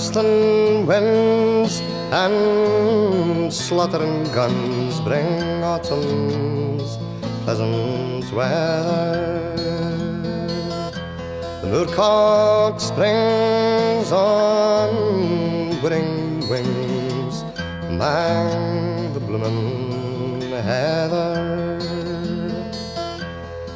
western winds and slaughtering guns bring autumn's pleasant weather. The moorcock springs on whirring wings among the bloomin' heather.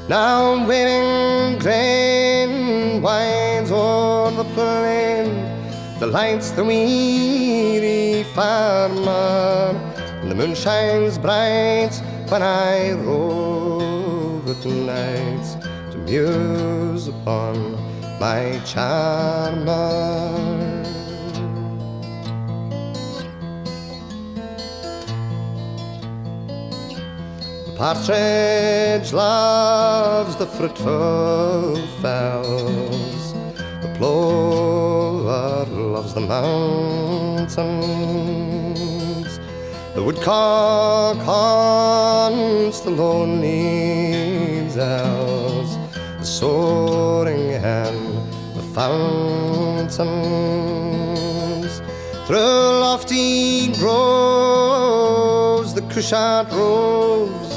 Now waving grain winds o'er the plain, delights the weary farmer, and the moon shines bright when I rove at night to muse upon my charmer. The partridge loves the fruitful fells, the plover loves the mountains, the woodcock haunts the lonely dells, the soaring hen the fountains. Through lofty groves the cushat roves,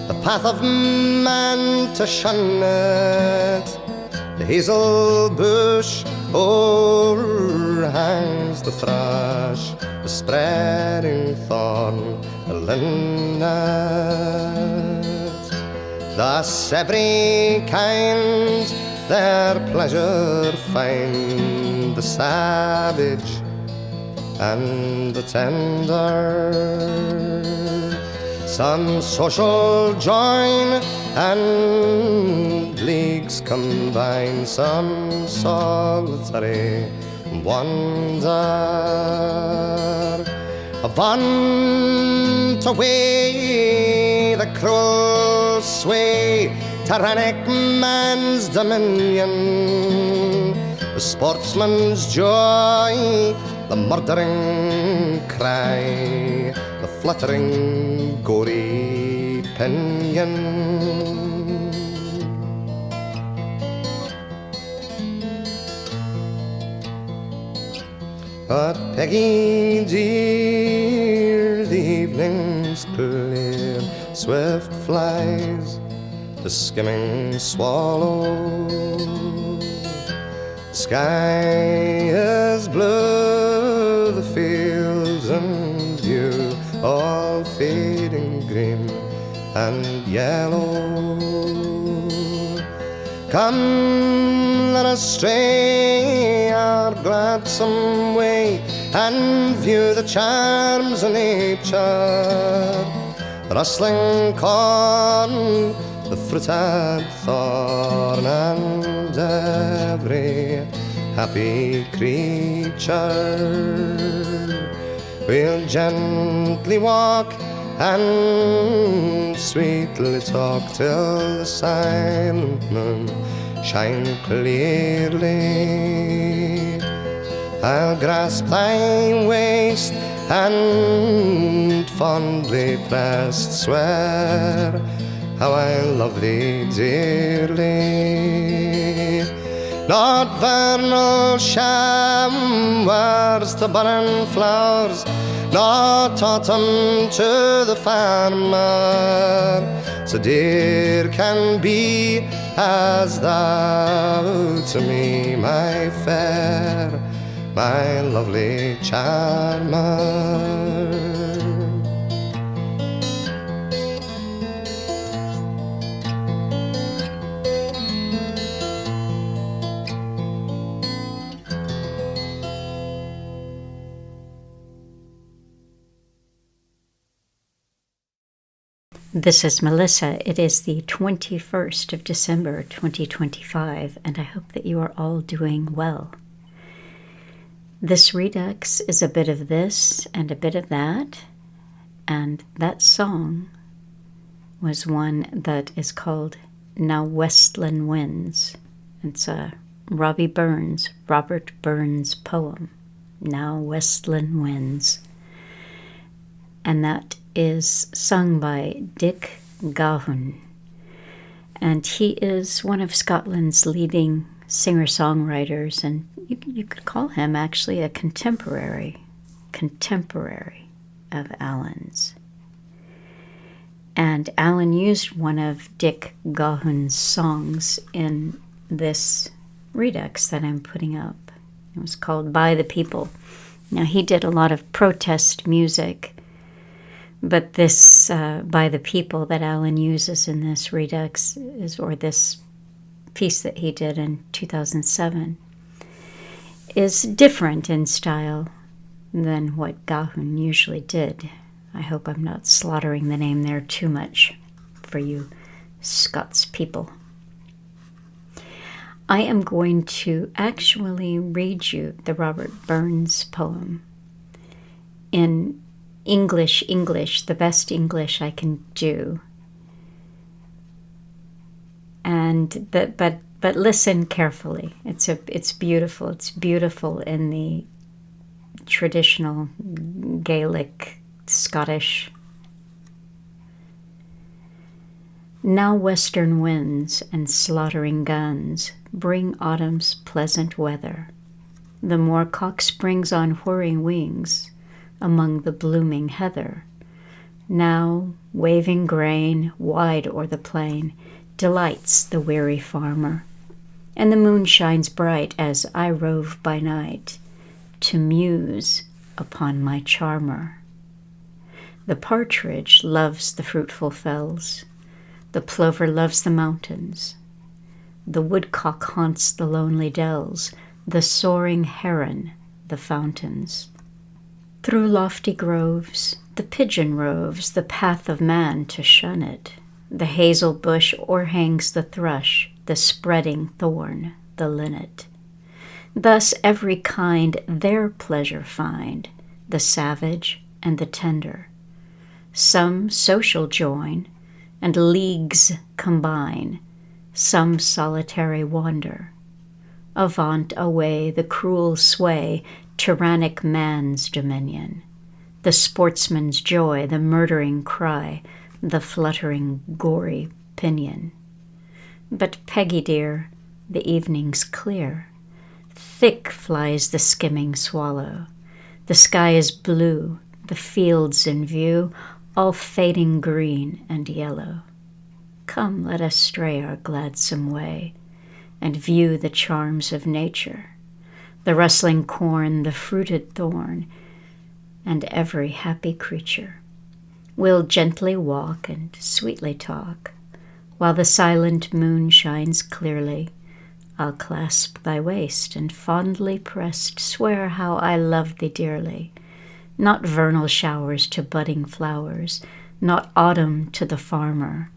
the path of man to shun it. The hazel bush o'erhangs the thrush, the spreading thorn, the linnet. Thus every kind their pleasure find, the savage and the tender. Some social join and leagues combine, some solitary wander. Avaunt away the cruel sway, tyrannic man's dominion, the sportsman's joy, the murdering cry, the fluttering gory pinion. But Peggy dear, the evening's clear, swift flies the skimming swallow. The sky is blue, the fields in view, all fading green and yellow. Come, let us stray our gladsome way and view the charms of nature. The rustling corn, the fruited thorn, and every happy creature. We'll gently walk and sweetly talk till the silent moon shine clearly. I'll grasp thy waist and fondly pressed swear how I love thee dearly. Not vernal showers to barren flowers, not autumn to the farmer, so dear can be as thou to me, my fair, my lovely charmer. This is Melissa. It is the 21st of December, 2025, and I hope that you are all doing well. This Redux is a bit of this and a bit of that, and that song was one that is called Now Westland Winds. It's a Robert Burns poem, Now Westland Winds. And that is sung by Dick Gaughan, and he is one of Scotland's leading singer-songwriters, and you could call him actually a contemporary of Alan's. And Alan used one of Dick Gahun's songs in this Redux that I'm putting up. It was called By the People. Now, he did a lot of protest music, but this By the People that Alan uses in this Redux or this piece that he did in 2007 is different in style than what Gahun usually did. I hope I'm not slaughtering the name there too much for you Scots people. I am going to actually read you the Robert Burns poem in English, the best English I can do. And but listen carefully. It's beautiful. It's beautiful in the traditional Gaelic Scottish. Now western winds and slaughtering guns bring autumn's pleasant weather. The moorcock springs on whirring wings among the blooming heather. Now waving grain wide o'er the plain delights the weary farmer, and the moon shines bright as I rove by night to muse upon my charmer. The partridge loves the fruitful fells, the plover loves the mountains, the woodcock haunts the lonely dells, the soaring heron the fountains. Through lofty groves the pigeon roves, the path of man to shun it. The hazel bush o'erhangs the thrush, the spreading thorn the linnet. Thus every kind their pleasure find, the savage and the tender. Some social join, and leagues combine, some solitary wander. Avant away the cruel sway, tyrannic man's dominion, the sportsman's joy, the murdering cry, the fluttering gory pinion. But Peggy dear, the evening's clear, thick flies the skimming swallow, the sky is blue, the fields in view, all fading green and yellow. Come, let us stray our gladsome way, and view the charms of nature, the rustling corn, the fruited thorn, and every happy creature. We'll gently walk and sweetly talk, while the silent moon shines clearly. I'll clasp thy waist, and fondly pressed swear how I love thee dearly. Not vernal showers to budding flowers, not autumn to the farmer,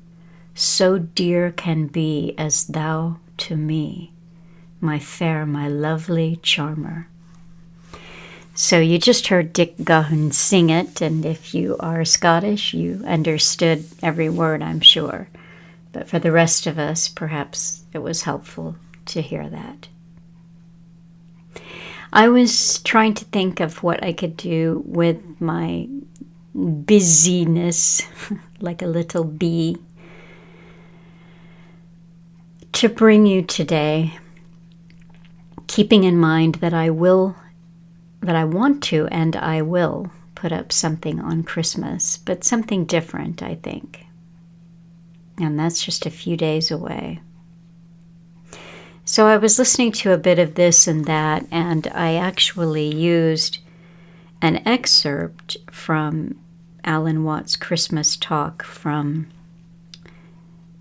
so dear can be as thou to me, my fair, my lovely charmer. So you just heard Dick Gahun sing it, and if you are Scottish, you understood every word, I'm sure. But for the rest of us, perhaps it was helpful to hear that. I was trying to think of what I could do with my busyness, like a little bee, to bring you today, keeping in mind that I want to and I will put up something on Christmas, but something different, I think. And that's just a few days away. So I was listening to a bit of this and that, and I actually used an excerpt from Alan Watts' Christmas talk from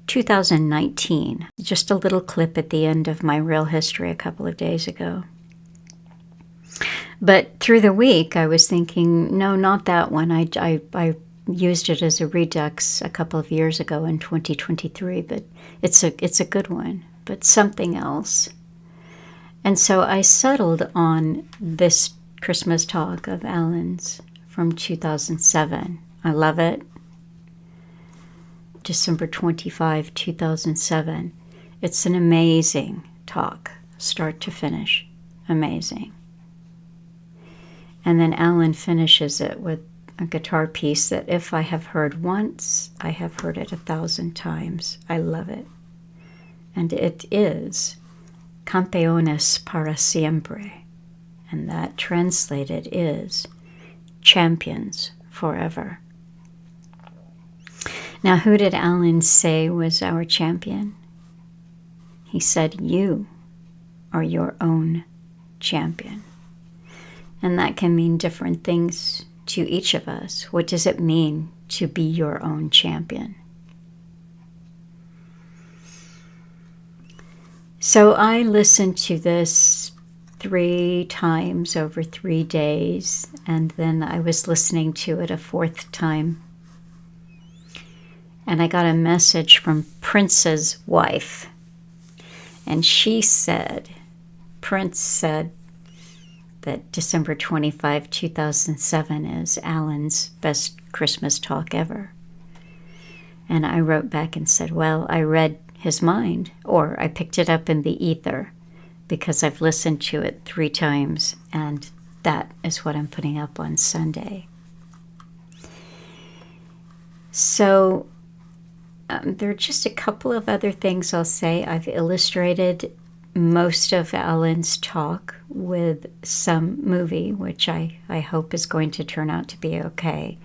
2019. Just a little clip at the end of my Real History a couple of days ago. But through the week, I was thinking, no, not that one. I used it as a Redux a couple of years ago in 2023, but it's a good one. But something else. And so I settled on this Christmas talk of Alan's from 2007. I love it. December 25, 2007. It's an amazing talk, start to finish. Amazing. And then Alan finishes it with a guitar piece that if I have heard once, I have heard it 1,000 times. I love it. And it is campeones para siempre. And that translated is champions forever. Now, who did Alan say was our champion? He said, you are your own champion. And that can mean different things to each of us. What does it mean to be your own champion? So I listened to this 3 times over 3 days, and then I was listening to it a 4th time. And I got a message from Prince's wife. And she said, Prince said that December 25, 2007 is Alan's best Christmas talk ever. And I wrote back and said, well, I read his mind, or I picked it up in the ether, because I've listened to it 3 times, and that is what I'm putting up on Sunday. So there are just a couple of other things I'll say. I've illustrated most of Alan's talk with some movie, which I hope is going to turn out to be okay,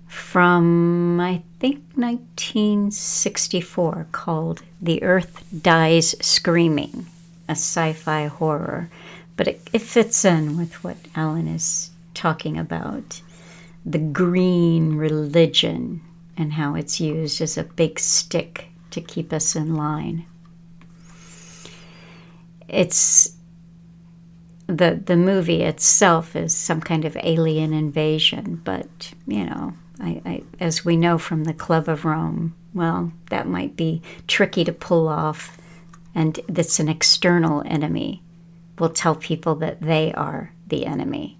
from, I think, 1964, called The Earth Dies Screaming, a sci-fi horror. But it fits in with what Alan is talking about, the green religion, and how it's used as a big stick to keep us in line. It's the movie itself is some kind of alien invasion, but, you know, I as we know from the Club of Rome, well, that might be tricky to pull off, and that's an external enemy. We'll tell people that they are the enemy.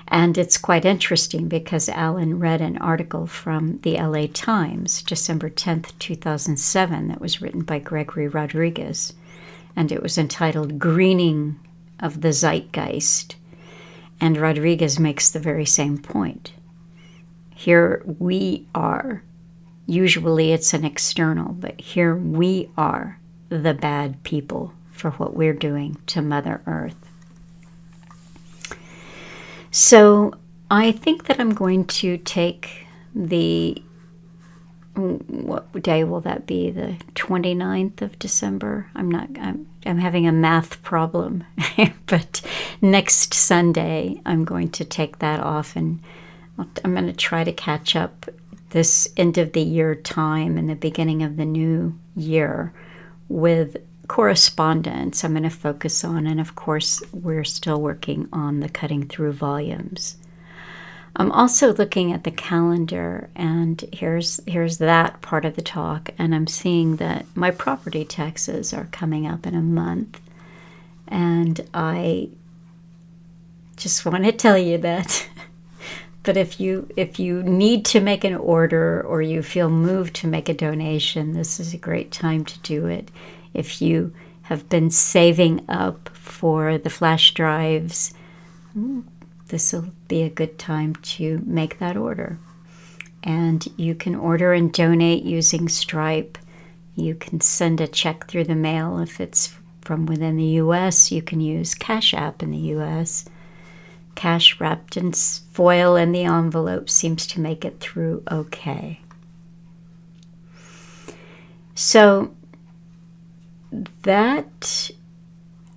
And it's quite interesting because Alan read an article from the LA Times, December 10th, 2007, that was written by Gregory Rodriguez. And it was entitled Greening of the Zeitgeist. And Rodriguez makes the very same point. Here we are. Usually it's an external, but here we are the bad people for what we're doing to Mother Earth. So I think that I'm going to take what day will that be? The 29th of December? I'm having a math problem. But next Sunday, I'm going to take that off, and I'm going to try to catch up this end of the year time and the beginning of the new year with correspondence I'm going to focus on, and of course we're still working on the cutting through volumes. I'm also looking at the calendar, and here's that part of the talk, and I'm seeing that my property taxes are coming up in a month, and I just want to tell you that. But if you need to make an order, or you feel moved to make a donation, this is a great time to do it. If you have been saving up for the flash drives, this will be a good time to make that order. And you can order and donate using Stripe. You can send a check through the mail if it's from within the U.S. You can use Cash App in the U.S. Cash wrapped in foil in the envelope seems to make it through okay. So that,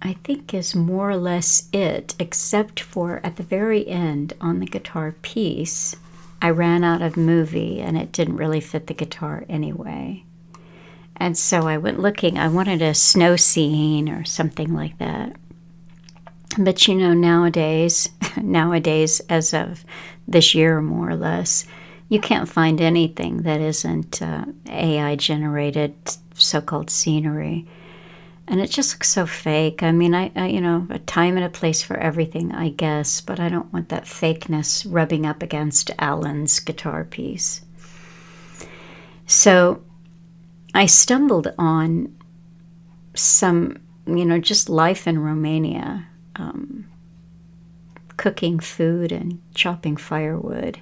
I think, is more or less it, except for at the very end on the guitar piece, I ran out of movie and it didn't really fit the guitar anyway. And so I went looking. I wanted a snow scene or something like that. But you know, nowadays, as of this year more or less, you can't find anything that isn't AI-generated so-called scenery. And it just looks so fake. I mean, I a time and a place for everything, I guess, but I don't want that fakeness rubbing up against Alan's guitar piece. So I stumbled on some, just life in Romania, cooking food and chopping firewood.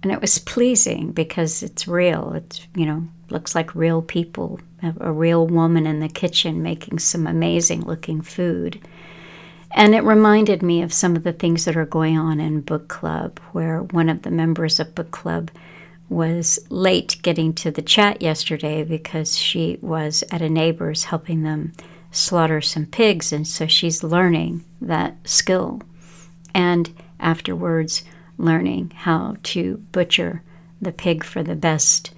And it was pleasing because it's real. It's, looks like real people, a real woman in the kitchen making some amazing looking food. And it reminded me of some of the things that are going on in book club, where one of the members of book club was late getting to the chat yesterday because she was at a neighbor's helping them slaughter some pigs, and so she's learning that skill. And afterwards, learning how to butcher the pig for the best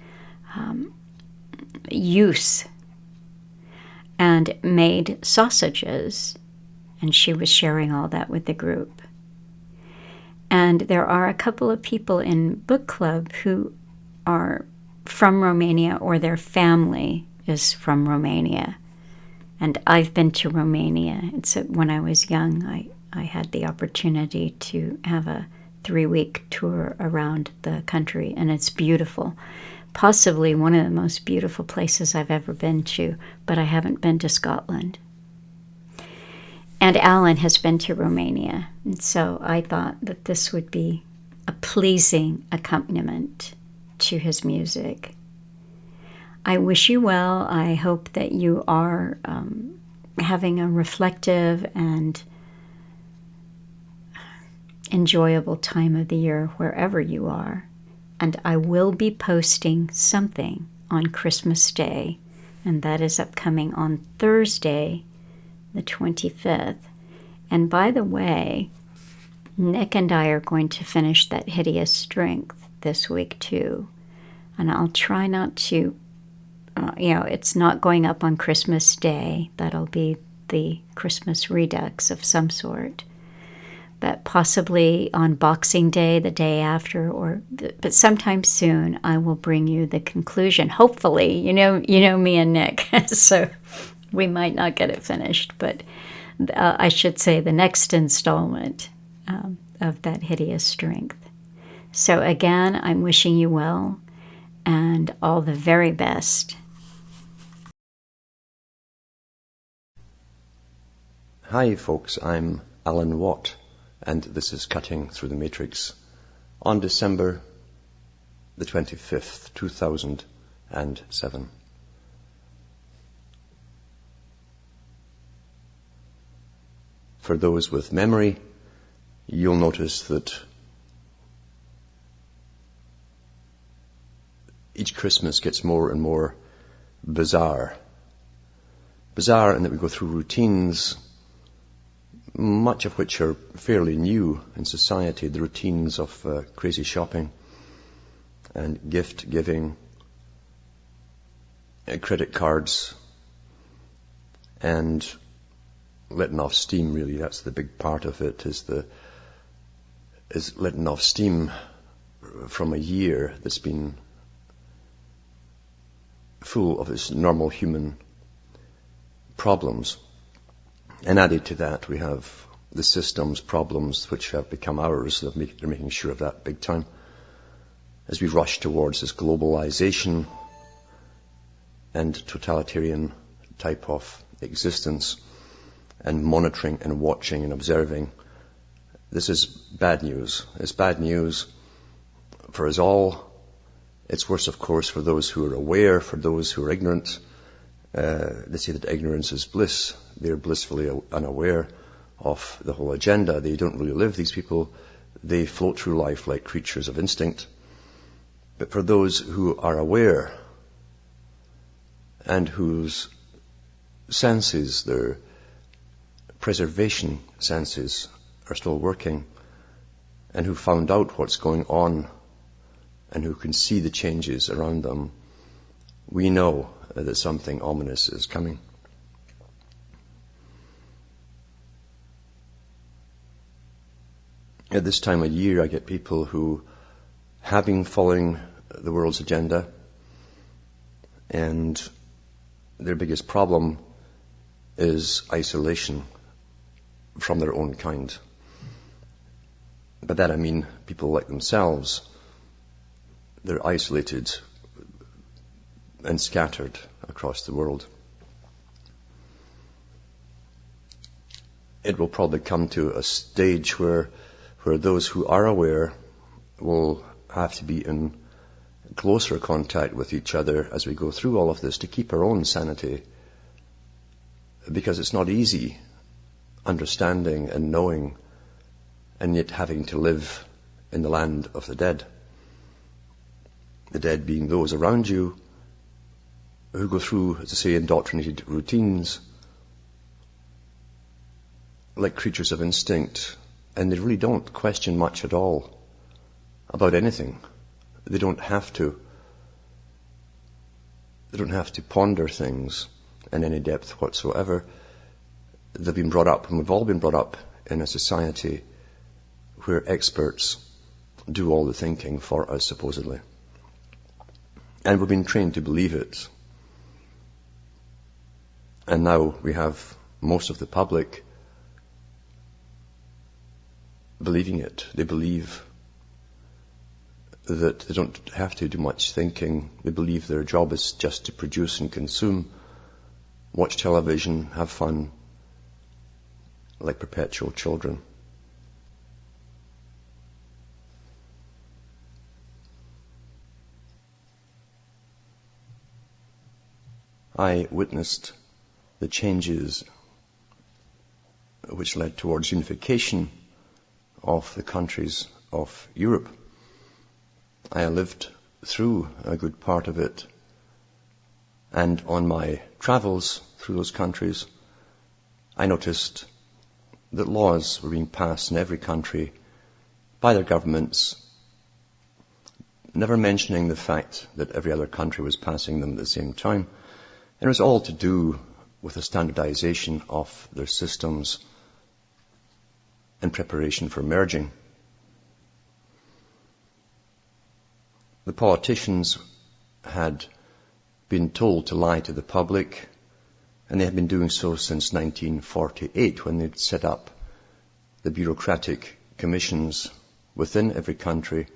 use, and made sausages. And she was sharing all that with the group. And there are a couple of people in book club who are from Romania, or their family is from Romania. And I've been to Romania. When I was young, I had the opportunity to have a 3-week tour around the country, and it's beautiful. Possibly one of the most beautiful places I've ever been to, but I haven't been to Scotland. And Alan has been to Romania, and so I thought that this would be a pleasing accompaniment to his music. I wish you well. I hope that you are having a reflective and enjoyable time of the year wherever you are. And I will be posting something on Christmas Day, and that is upcoming on Thursday, the 25th. And by the way, Nick and I are going to finish that Hideous Strength this week too. And I'll try not to, it's not going up on Christmas Day. That'll be the Christmas Redux of some sort. But possibly on Boxing Day, the day after, but sometime soon, I will bring you the conclusion. Hopefully, you know me and Nick, so we might not get it finished, but I should say the next installment of that Hideous Strength. So again, I'm wishing you well and all the very best. Hi folks, I'm Alan Watt, and this is Cutting Through the Matrix on December the 25th, 2007. For those with memory, you'll notice that each Christmas gets more and more bizarre. Bizarre in that we go through routines, much of which are fairly new in society, the routines of crazy shopping and gift giving, credit cards, and letting off steam. Really, that's the big part of it, is letting off steam from a year that's been full of its normal human problems. And added to that, we have the systems problems which have become ours. They're making sure of that big time. As we rush towards this globalization and totalitarian type of existence, and monitoring and watching and observing, this is bad news. It's bad news for us all. It's worse, of course, for those who are aware, for those who are ignorant. They say that ignorance is bliss. They're blissfully unaware of the whole agenda. They don't really live, these people. They float through life like creatures of instinct. But for those who are aware and whose senses, their preservation senses, are still working, and who found out what's going on and who can see the changes around them, we know that something ominous is coming. At this time of year, I get people who have been following the world's agenda, and their biggest problem is isolation from their own kind. By that I mean people like themselves. They're isolated and scattered across the world. It will probably come to a stage where those who are aware will have to be in closer contact with each other as we go through all of this to keep our own sanity, because it's not easy understanding and knowing and yet having to live in the land of the dead. The dead being those around you who go through, as I say, indoctrinated routines like creatures of instinct, and they really don't question much at all about anything. They don't have to ponder things in any depth whatsoever. They've been brought up, and we've all been brought up in a society where experts do all the thinking for us, supposedly. And we've been trained to believe it. And now we have most of the public believing it. They believe that they don't have to do much thinking. They believe their job is just to produce and consume, watch television, have fun, like perpetual children. I witnessed the changes which led towards unification of the countries of Europe. I lived through a good part of it, and on my travels through those countries, I noticed that laws were being passed in every country by their governments, never mentioning the fact that every other country was passing them at the same time. And it was all to do with the standardization of their systems in preparation for merging. The politicians had been told to lie to the public, and they had been doing so since 1948, when they'd set up the bureaucratic commissions within every country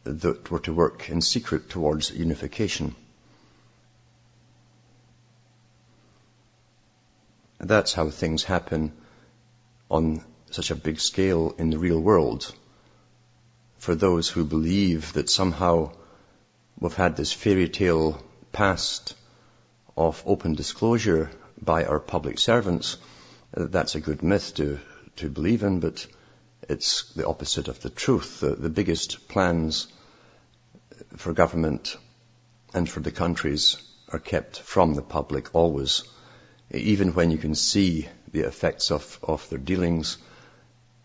that were to work in secret towards unification. That's how things happen on such a big scale in the real world. For those who believe that somehow we've had this fairy tale past of open disclosure by our public servants, that's a good myth to believe in, but it's the opposite of the truth. The biggest plans for government and for the countries are kept from the public always. Even when you can see the effects of their dealings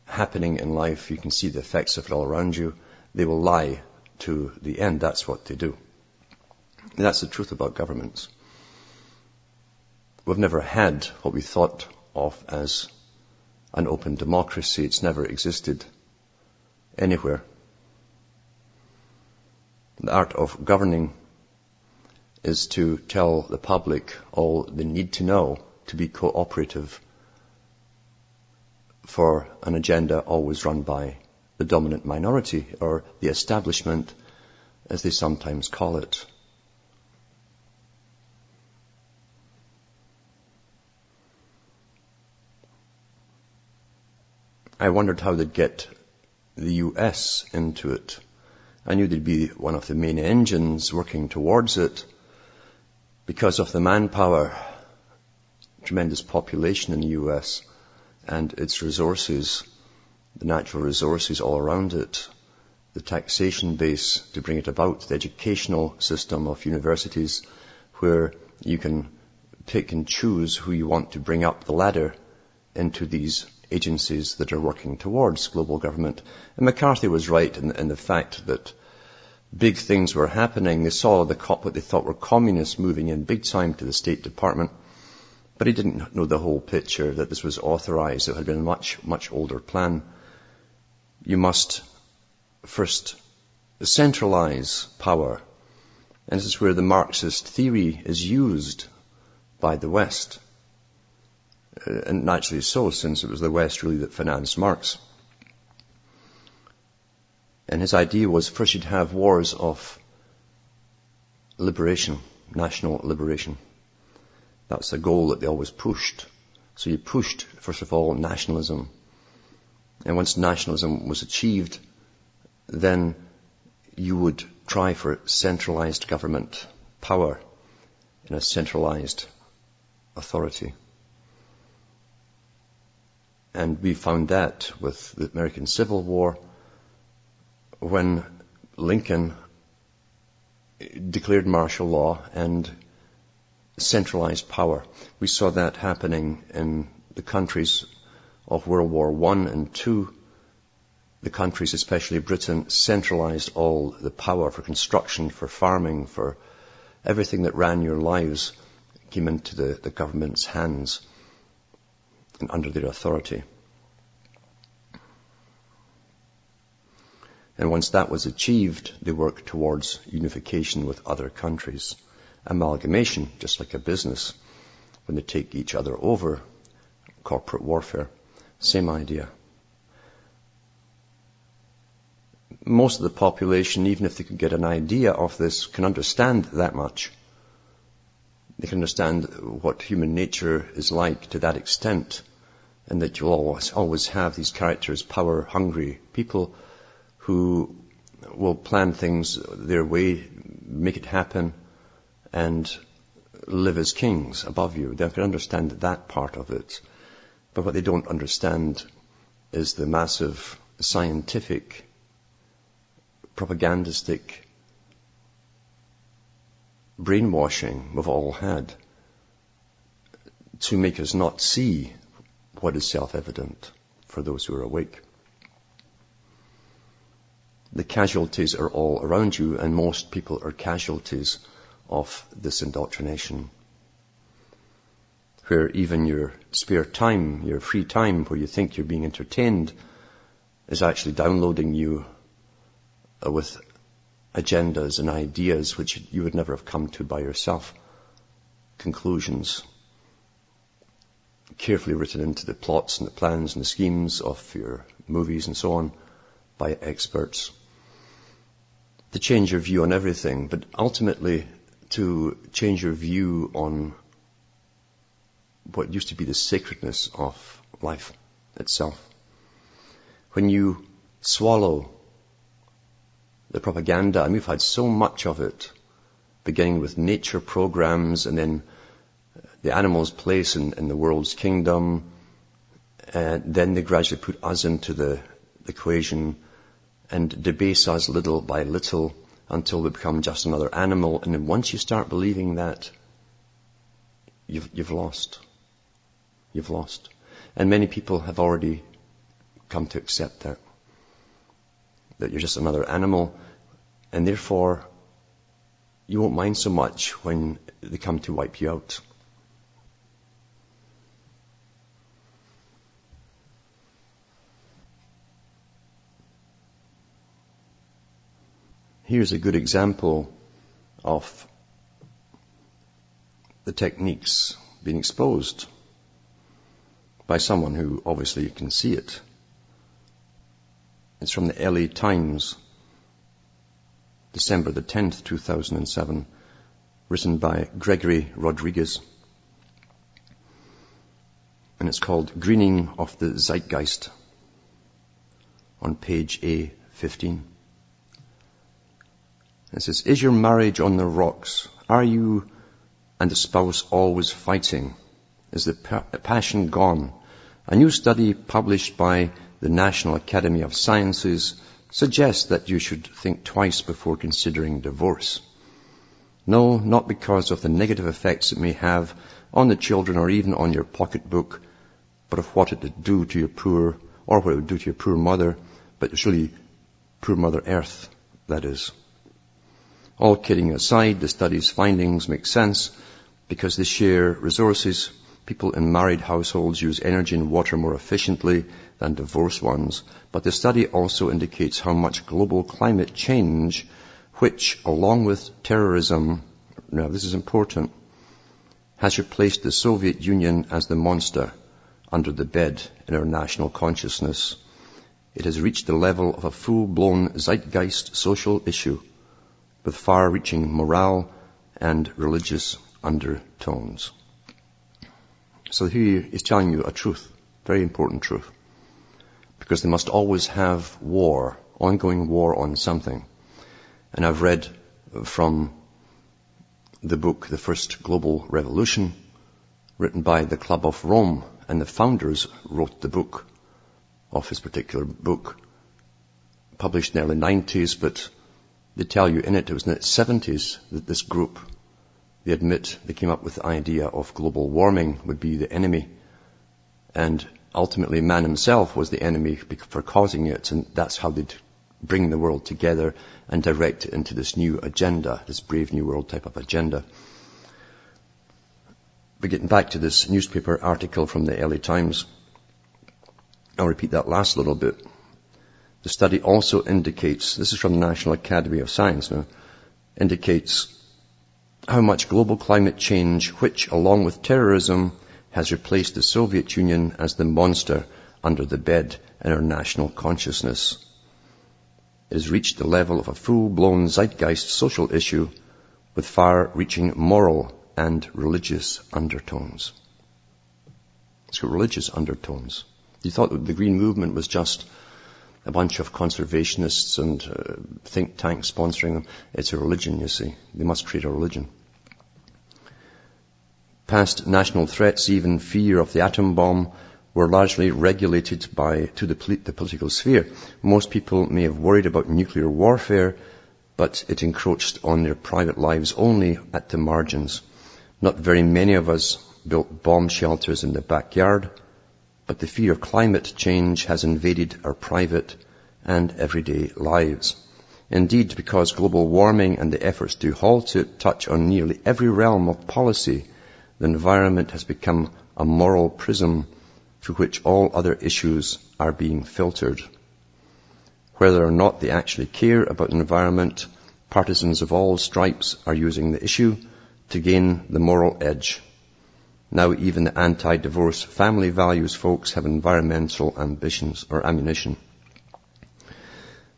happening in life, you can see the effects of it all around you, they will lie to the end. That's what they do. And that's the truth about governments. We've never had what we thought of as an open democracy. It's never existed anywhere. The art of governing is to tell the public all they need to know to be cooperative for an agenda always run by the dominant minority, or the establishment, as they sometimes call it. I wondered how they'd get the US into it. I knew they'd be one of the main engines working towards it, because of the manpower, tremendous population in the US, and its resources, the natural resources all around it, the taxation base to bring it about, the educational system of universities where you can pick and choose who you want to bring up the ladder into these agencies that are working towards global government. And McCarthy was right in the fact that big things were happening. They saw what they thought were communists moving in big time to the State Department, but he didn't know the whole picture, that this was authorized. It had been a much, much older plan. You must first centralize power. And this is where the Marxist theory is used by the West. And naturally so, since it was the West really that financed Marx. And his idea was first you'd have wars of liberation, national liberation. That's a goal that they always pushed. So you pushed, first of all, nationalism. And once nationalism was achieved, then you would try for centralized government power in a centralized authority. And we found that with the American Civil War, when Lincoln declared martial law and centralized power. We saw that happening in the countries of World War I and II. The countries, especially Britain, centralized all the power for construction, for farming, for everything that ran your lives came into the government's hands and under their authority. And once that was achieved, they worked towards unification with other countries. Amalgamation, just like a business, when they take each other over, corporate warfare, same idea. Most of the population, even if they can get an idea of this, can understand that much. They can understand what human nature is like to that extent, and that you'll always have these characters, power-hungry people who will plan things their way, make it happen, and live as kings above you. They can understand that part of it. But what they don't understand is the massive scientific, propagandistic brainwashing we've all had to make us not see what is self-evident for those who are awake. The casualties are all around you, and most people are casualties of this indoctrination, where even your spare time, your free time, where you think you're being entertained, is actually downloading you with agendas and ideas which you would never have come to by yourself. Conclusions carefully written into the plots and the plans and the schemes of your movies and so on by experts to change your view on everything, but ultimately to change your view on what used to be the sacredness of life itself. When you swallow the propaganda, and we've had so much of it, beginning with nature programs and then the animal's place in the world's kingdom, and then they gradually put us into the equation and debase us little by little until we become just another animal. And then once you start believing that, you've lost. You've lost. And many people have already come to accept that you're just another animal, and therefore you won't mind so much when they come to wipe you out. Here's a good example of the techniques being exposed by someone who obviously can see it. It's from the LA Times, December the 10th, 2007, written by Gregory Rodriguez. And it's called Greening of the Zeitgeist, on page A15. It says, is your marriage on the rocks? Are you and the spouse always fighting? Is the passion gone? A new study published by the National Academy of Sciences suggests that you should think twice before considering divorce. No, not because of the negative effects it may have on the children or even on your pocketbook, but of what it would do to your poor, or what it would do to your poor mother, but it's really poor Mother Earth, that is. All kidding aside, the study's findings make sense because they share resources. People in married households use energy and water more efficiently than divorced ones. But the study also indicates how much global climate change, which, along with terrorism, now this is important, has replaced the Soviet Union as the monster under the bed in our national consciousness. It has reached the level of a full-blown zeitgeist social issue, with far-reaching moral and religious undertones. So here he's telling you a truth, very important truth, because they must always have war, ongoing war on something. And I've read from the book, The First Global Revolution, written by the Club of Rome, and the founders wrote the book of this particular book, published in the early 90s, but they tell you in it was in the 70s that this group, they admit they came up with the idea of global warming would be the enemy, and ultimately man himself was the enemy for causing it, and that's how they'd bring the world together and direct it into this new agenda, this brave new world type of agenda. But getting back to this newspaper article from the LA Times, I'll repeat that last little bit. The study also indicates, this is from the National Academy of Science now, indicates how much global climate change, which along with terrorism has replaced the Soviet Union as the monster under the bed in our national consciousness. It has reached the level of a full-blown zeitgeist social issue with far-reaching moral and religious undertones. It's got religious undertones. You thought that the Green Movement was just a bunch of conservationists and think tanks sponsoring them. It's a religion, you see. They must create a religion. Past national threats, even fear of the atom bomb, were largely regulated to the political sphere. Most people may have worried about nuclear warfare, but it encroached on their private lives only at the margins. Not very many of us built bomb shelters in the backyard, but the fear of climate change has invaded our private and everyday lives. Indeed, because global warming and the efforts to halt it touch on nearly every realm of policy, the environment has become a moral prism through which all other issues are being filtered. Whether or not they actually care about the environment, partisans of all stripes are using the issue to gain the moral edge. Now even the anti-divorce family values folks have environmental ambitions or ammunition.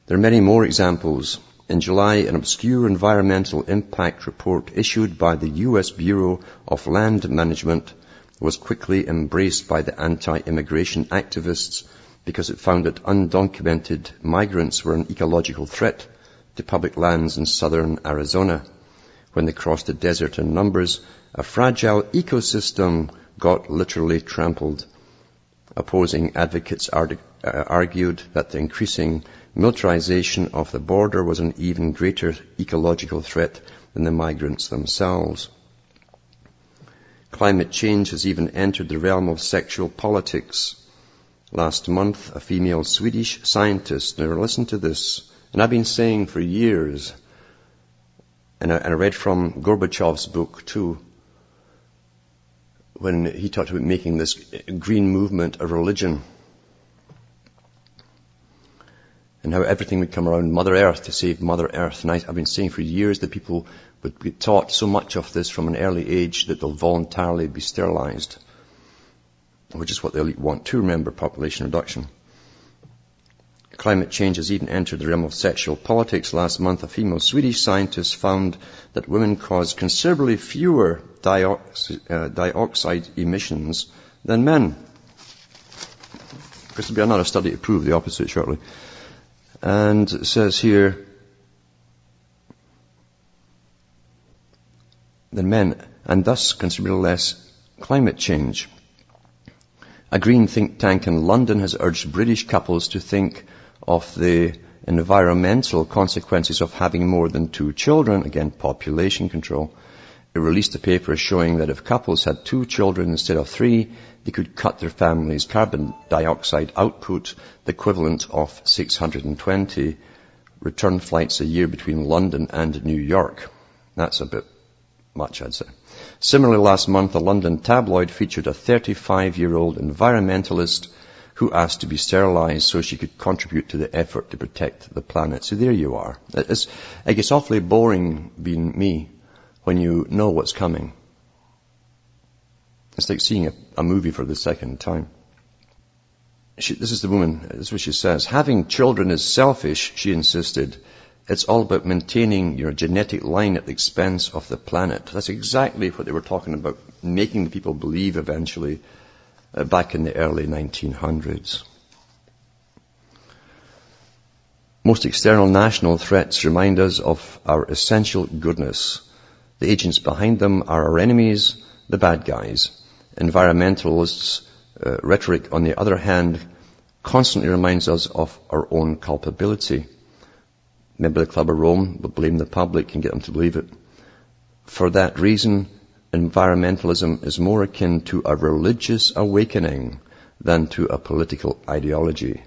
There are many more examples. In July, an obscure environmental impact report issued by the U.S. Bureau of Land Management was quickly embraced by the anti-immigration activists because it found that undocumented migrants were an ecological threat to public lands in southern Arizona. When they crossed the desert in numbers, a fragile ecosystem got literally trampled. Opposing advocates argued that the increasing militarization of the border was an even greater ecological threat than the migrants themselves. Climate change has even entered the realm of sexual politics. Last month, a female Swedish scientist, now listen to this, and I've been saying for years, and I read from Gorbachev's book too, when he talked about making this green movement a religion, and how everything would come around Mother Earth to save Mother Earth. And I've been saying for years that people would be taught so much of this from an early age that they'll voluntarily be sterilized, which is what the elite want to, remember, population reduction. Climate change has even entered the realm of sexual politics. Last month, a female Swedish scientist found that women cause considerably fewer dioxide emissions than men. This will be another study to prove the opposite shortly. And it says here, than men, and thus considerably less climate change. A green think tank in London has urged British couples to think of the environmental consequences of having more than 2 children, again, population control. It released a paper showing that if couples had 2 children instead of 3, they could cut their family's carbon dioxide output, the equivalent of 620 return flights a year between London and New York. That's a bit much, I'd say. Similarly, last month, a London tabloid featured a 35-year-old environmentalist who asked to be sterilized so she could contribute to the effort to protect the planet. So there you are. It gets awfully boring being me when you know what's coming. It's like seeing a movie for the second time. This is the woman, this is what she says. Having children is selfish, she insisted. It's all about maintaining your genetic line at the expense of the planet. That's exactly what they were talking about, making the people believe eventually back in the early 1900s. Most external national threats remind us of our essential goodness. The agents behind them are our enemies, the bad guys. Environmentalists' rhetoric, on the other hand, constantly reminds us of our own culpability. Maybe the Club of Rome will blame the public and get them to believe it. For that reason, environmentalism is more akin to a religious awakening than to a political ideology.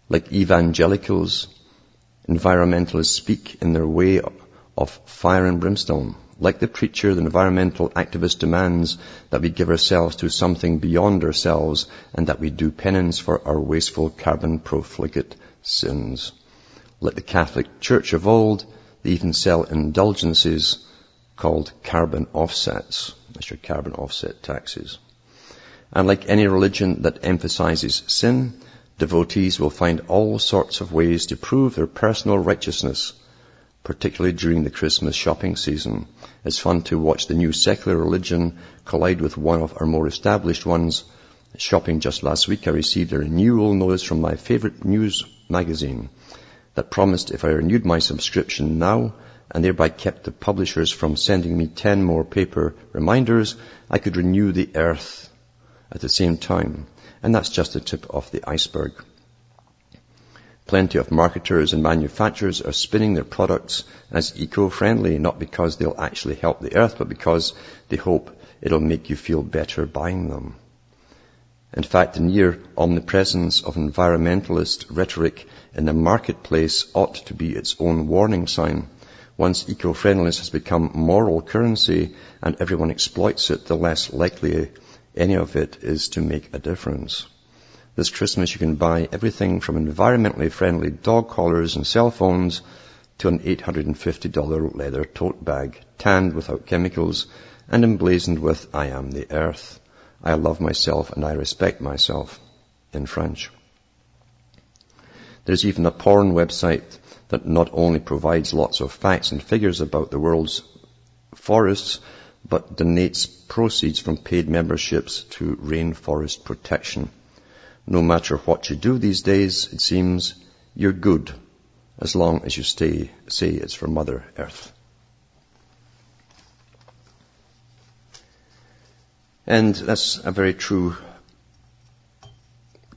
Like evangelicals, environmentalists speak in their way of fire and brimstone. Like the preacher, the environmental activist demands that we give ourselves to something beyond ourselves and that we do penance for our wasteful carbon profligate sins. Like the Catholic Church of old, they even sell indulgences called carbon offsets. That's your carbon offset taxes. And like any religion that emphasizes sin, devotees will find all sorts of ways to prove their personal righteousness, particularly during the Christmas shopping season. It's fun to watch the new secular religion collide with one of our more established ones. Shopping just last week, I received a renewal notice from my favorite news magazine that promised if I renewed my subscription now and thereby kept the publishers from sending me 10 more paper reminders, I could renew the earth at the same time. And that's just the tip of the iceberg. Plenty of marketers and manufacturers are spinning their products as eco-friendly, not because they'll actually help the earth, but because they hope it'll make you feel better buying them. In fact, the near omnipresence of environmentalist rhetoric in the marketplace ought to be its own warning sign. Once eco-friendliness has become moral currency and everyone exploits it, the less likely any of it is to make a difference. This Christmas you can buy everything from environmentally friendly dog collars and cell phones to an $850 leather tote bag, tanned without chemicals and emblazoned with "I am the earth. I love myself and I respect myself," in French. There's even a porn website that not only provides lots of facts and figures about the world's forests, but donates proceeds from paid memberships to rainforest protection. No matter what you do these days, it seems, you're good as long as you say it's for Mother Earth. And that's a very true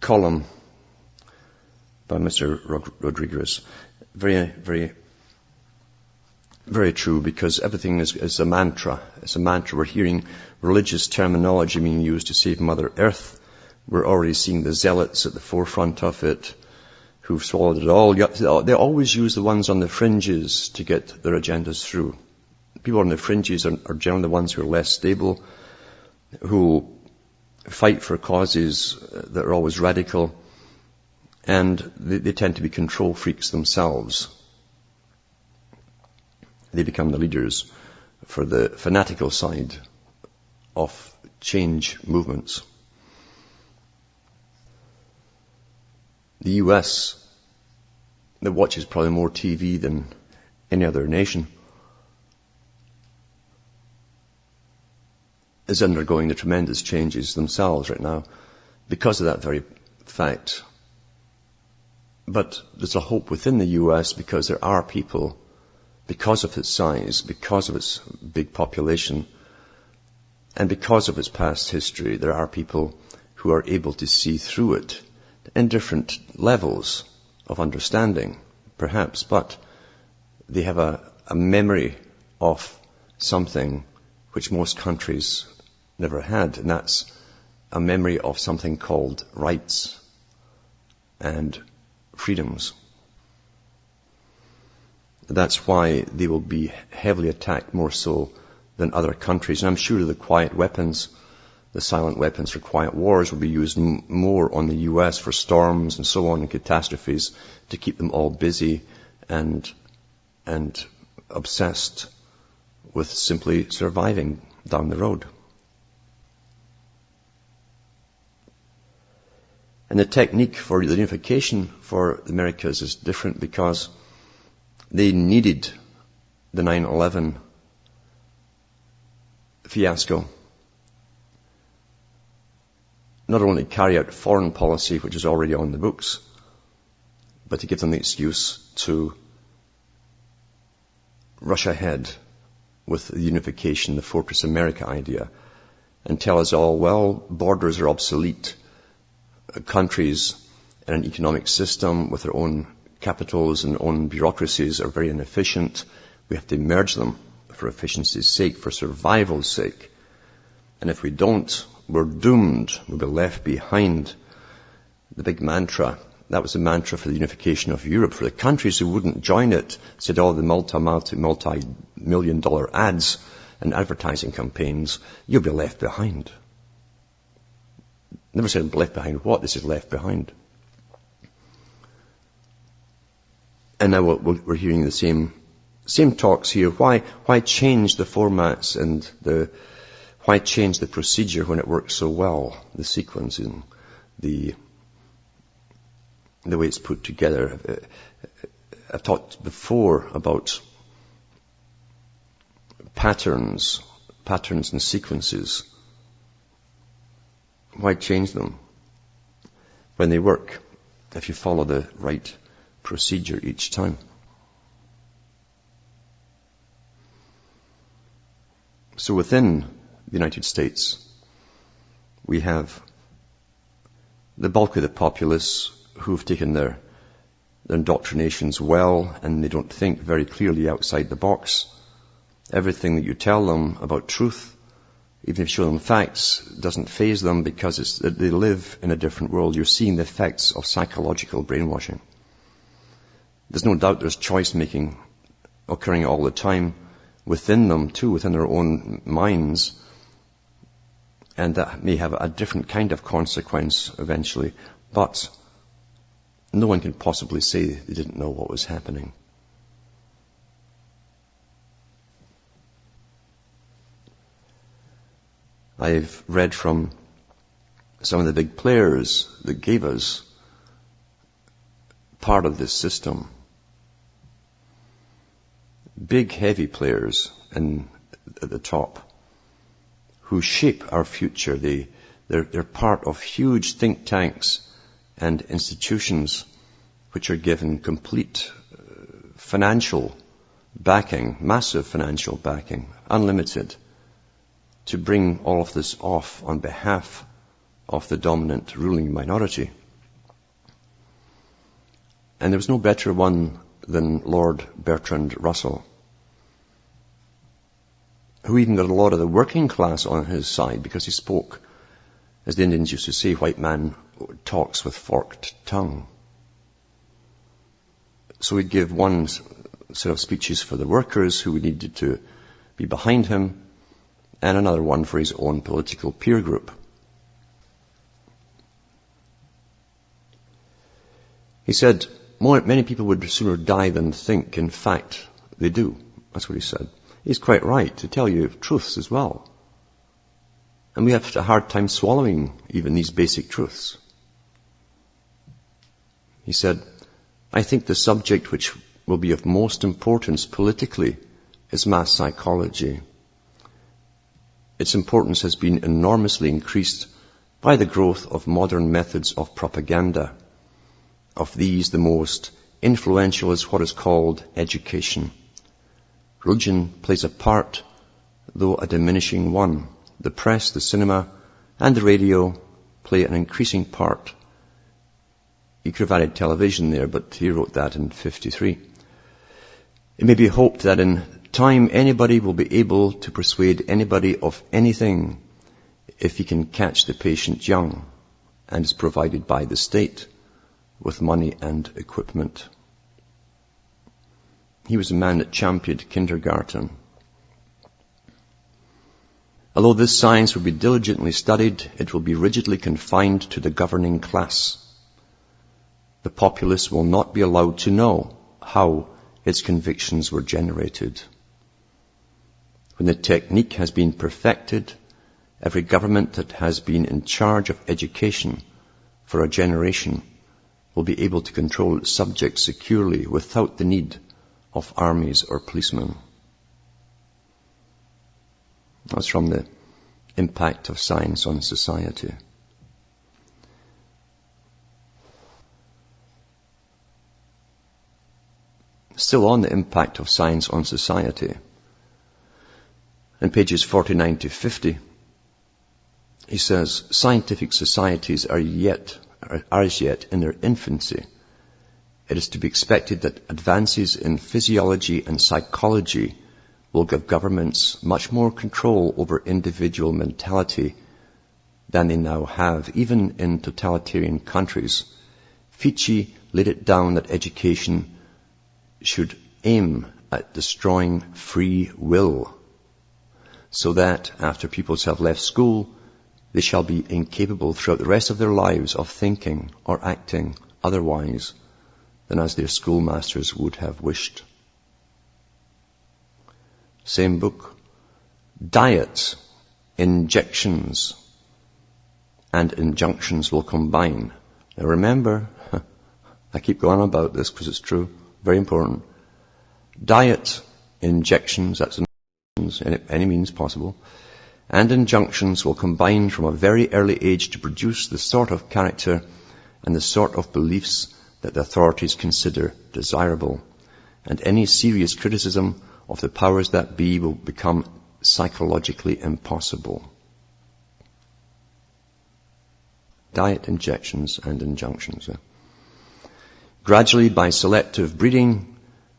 column by Mr. Rodriguez. Very, very, very true, because everything is a mantra. It's a mantra. We're hearing religious terminology being used to save Mother Earth. We're already seeing the zealots at the forefront of it who've swallowed it all. They always use the ones on the fringes to get their agendas through. People on the fringes are generally the ones who are less stable, who fight for causes that are always radical, and they tend to be control freaks themselves. They become the leaders for the fanatical side of change movements. The US, that watches probably more TV than any other nation, is undergoing the tremendous changes themselves right now because of that very fact. But there's a hope within the US because there are people, because of its size, because of its big population, and because of its past history, there are people who are able to see through it in different levels of understanding, perhaps, but they have a memory of something which most countries never had, and that's a memory of something called rights and freedoms. That's why they will be heavily attacked more so than other countries. And I'm sure the quiet weapons, the silent weapons for quiet wars, will be used more on the US for storms and so on and catastrophes to keep them all busy and obsessed with simply surviving down the road. And the technique for the unification for the Americas is different because they needed the 9/11 fiasco not only carry out foreign policy, which is already on the books, but to give them the excuse to rush ahead with the unification, the Fortress America idea, and tell us all, well, borders are obsolete. Countries in an economic system with their own capitals and own bureaucracies are very inefficient. We have to merge them for efficiency's sake, for survival's sake. And if we don't, we're doomed. We'll be left behind. The big mantra, that was the mantra for the unification of Europe. For the countries who wouldn't join it, said all the multi-million dollar ads and advertising campaigns, you'll be left behind. Never said left behind what, this is left behind. And now we're hearing the same talks here. Why change the formats and why change the procedure when it works so well? The sequencing, the way it's put together. I've talked before about patterns and sequences. Why change them when they work if you follow the right procedure each time? So within the United States, we have the bulk of the populace who've taken their indoctrinations well, and they don't think very clearly outside the box. Everything that you tell them about truth, even if you show them facts, doesn't faze them because they live in a different world. You're seeing the effects of psychological brainwashing. There's no doubt there's choice-making occurring all the time within them too, within their own minds. And that may have a different kind of consequence eventually. But no one can possibly say they didn't know what was happening. I've read from some of the big players that gave us part of this system. Big, heavy players at the top who shape our future. They're part of huge think tanks and institutions which are given complete financial backing, massive financial backing, unlimited, to bring all of this off on behalf of the dominant ruling minority. And there was no better one than Lord Bertrand Russell, who even got a lot of the working class on his side because he spoke, as the Indians used to say, white man talks with forked tongue. So he'd give one set of speeches for the workers who needed to be behind him, and another one for his own political peer group. He said, many people would sooner die than think. In fact, they do. That's what he said. He's quite right to tell you truths as well. And we have a hard time swallowing even these basic truths. He said, I think the subject which will be of most importance politically is mass psychology. Its importance has been enormously increased by the growth of modern methods of propaganda. Of these, the most influential is what is called education. Religion plays a part, though a diminishing one. The press, the cinema, and the radio play an increasing part. He could have added television there, but he wrote that in 1953. It may be hoped that in time anybody will be able to persuade anybody of anything if he can catch the patient young and is provided by the state with money and equipment. He was a man that championed kindergarten. Although this science will be diligently studied, it will be rigidly confined to the governing class. The populace will not be allowed to know how its convictions were generated. When the technique has been perfected, every government that has been in charge of education for a generation will be able to control its subjects securely without the need of armies or policemen. That's from the impact of science on society. Still on the impact of science on society. In pages 49 to 50, he says, scientific societies are as yet in their infancy. It is to be expected that advances in physiology and psychology will give governments much more control over individual mentality than they now have, even in totalitarian countries. Fichte laid it down that education should aim at destroying free will, so that after pupils have left school, they shall be incapable throughout the rest of their lives of thinking or acting otherwise than as their schoolmasters would have wished. Same book. Diet, injections, and injunctions will combine. Now remember, I keep going on about this because it's true, very important. Diet, injections, that's in any means possible, and injunctions will combine from a very early age to produce the sort of character and the sort of beliefs that the authorities consider desirable. And any serious criticism of the powers that be will become psychologically impossible. Diet, injections, and injunctions. Gradually, by selective breeding,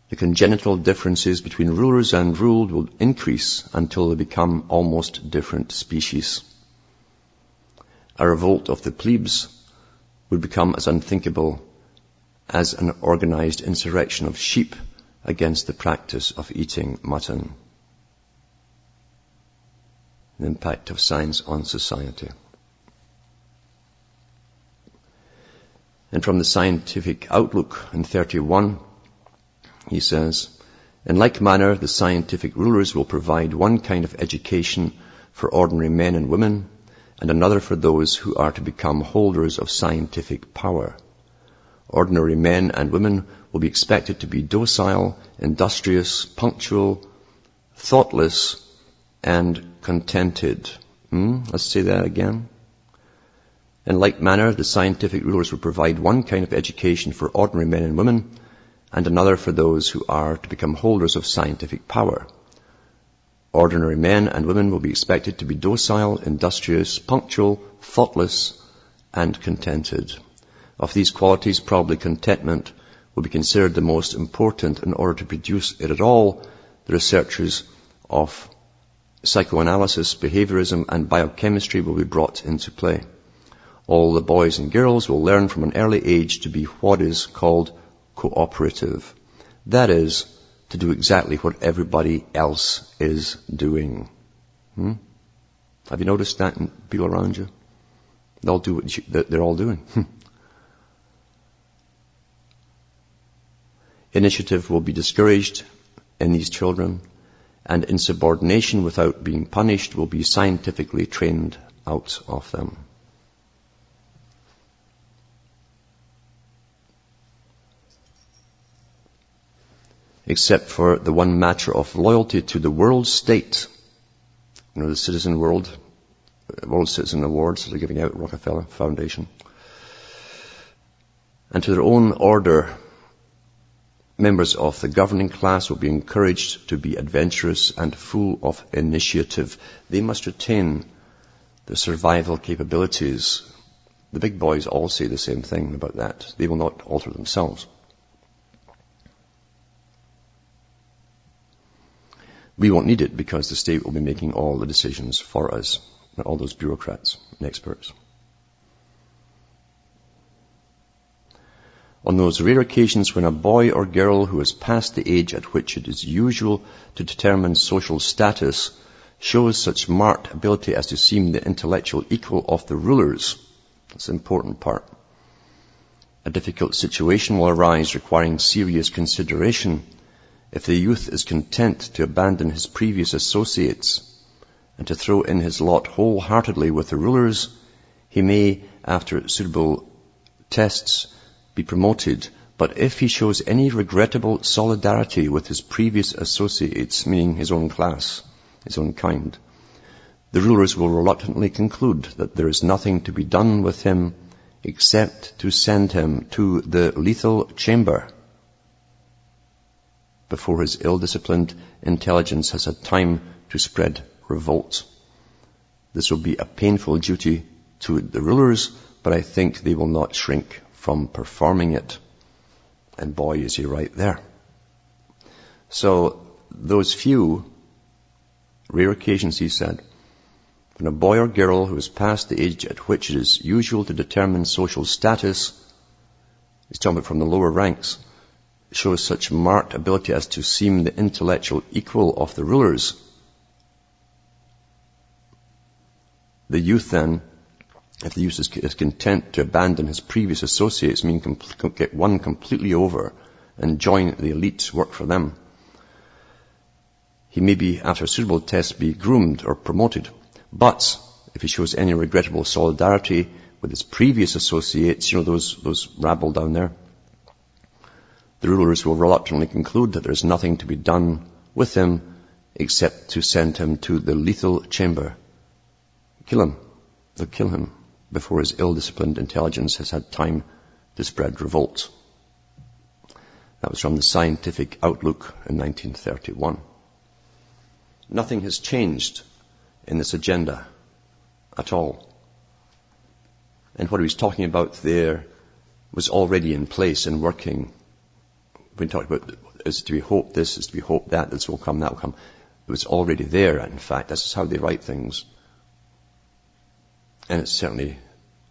the congenital differences between rulers and ruled will increase until they become almost different species. A revolt of the plebes would become as unthinkable as an organized insurrection of sheep against the practice of eating mutton. The impact of science on society. And from the Scientific Outlook in 31, he says, in like manner, the scientific rulers will provide one kind of education for ordinary men and women, and another for those who are to become holders of scientific power. Ordinary men and women will be expected to be docile, industrious, punctual, thoughtless, and contented. Let's say that again. In like manner, the scientific rulers will provide one kind of education for ordinary men and women, and another for those who are to become holders of scientific power. Ordinary men and women will be expected to be docile, industrious, punctual, thoughtless, and contented. Of these qualities, probably contentment will be considered the most important. In order to produce it at all, the researchers of psychoanalysis, behaviorism, and biochemistry will be brought into play. All the boys and girls will learn from an early age to be what is called cooperative. That is, to do exactly what everybody else is doing. Have you noticed that in people around you? They all do what they're all doing. Initiative will be discouraged in these children, and insubordination without being punished will be scientifically trained out of them. Except for the one matter of loyalty to the world state. The Citizen World Citizen Awards that they're giving out at Rockefeller Foundation. And to their own order, members of the governing class will be encouraged to be adventurous and full of initiative. They must retain their survival capabilities. The big boys all say the same thing about that. They will not alter themselves. We won't need it because the state will be making all the decisions for us, all those bureaucrats and experts. On those rare occasions when a boy or girl who has passed the age at which it is usual to determine social status shows such marked ability as to seem the intellectual equal of the rulers, that's the important part, a difficult situation will arise requiring serious consideration. If the youth is content to abandon his previous associates and to throw in his lot wholeheartedly with the rulers, he may, after suitable tests, be promoted. But if he shows any regrettable solidarity with his previous associates, meaning his own class, his own kind, the rulers will reluctantly conclude that there is nothing to be done with him except to send him to the lethal chamber. before his ill-disciplined intelligence has had time to spread revolt. This will be a painful duty to the rulers, but I think they will not shrink from performing it. And boy, is he right there. So those few rare occasions, he said, when a boy or girl who has passed the age at which it is usual to determine social status, he's talking about from the lower ranks, shows such marked ability as to seem the intellectual equal of the rulers. The youth then, if the youth is content to abandon his previous associates, get one completely over and join the elite, work for them, he may be, after a suitable test, be groomed or promoted. But if he shows any regrettable solidarity with his previous associates, those rabble down there, the rulers will reluctantly conclude that there's nothing to be done with him except to send him to the lethal chamber. Kill him. They'll kill him before his ill-disciplined intelligence has had time to spread revolt. That was from the Scientific Outlook in 1931. Nothing has changed in this agenda at all. And what he was talking about there was already in place and working. When talking about is to be hoped this, is to be hoped that, this will come, that will come. It was already there, in fact. This is how they write things. And it's certainly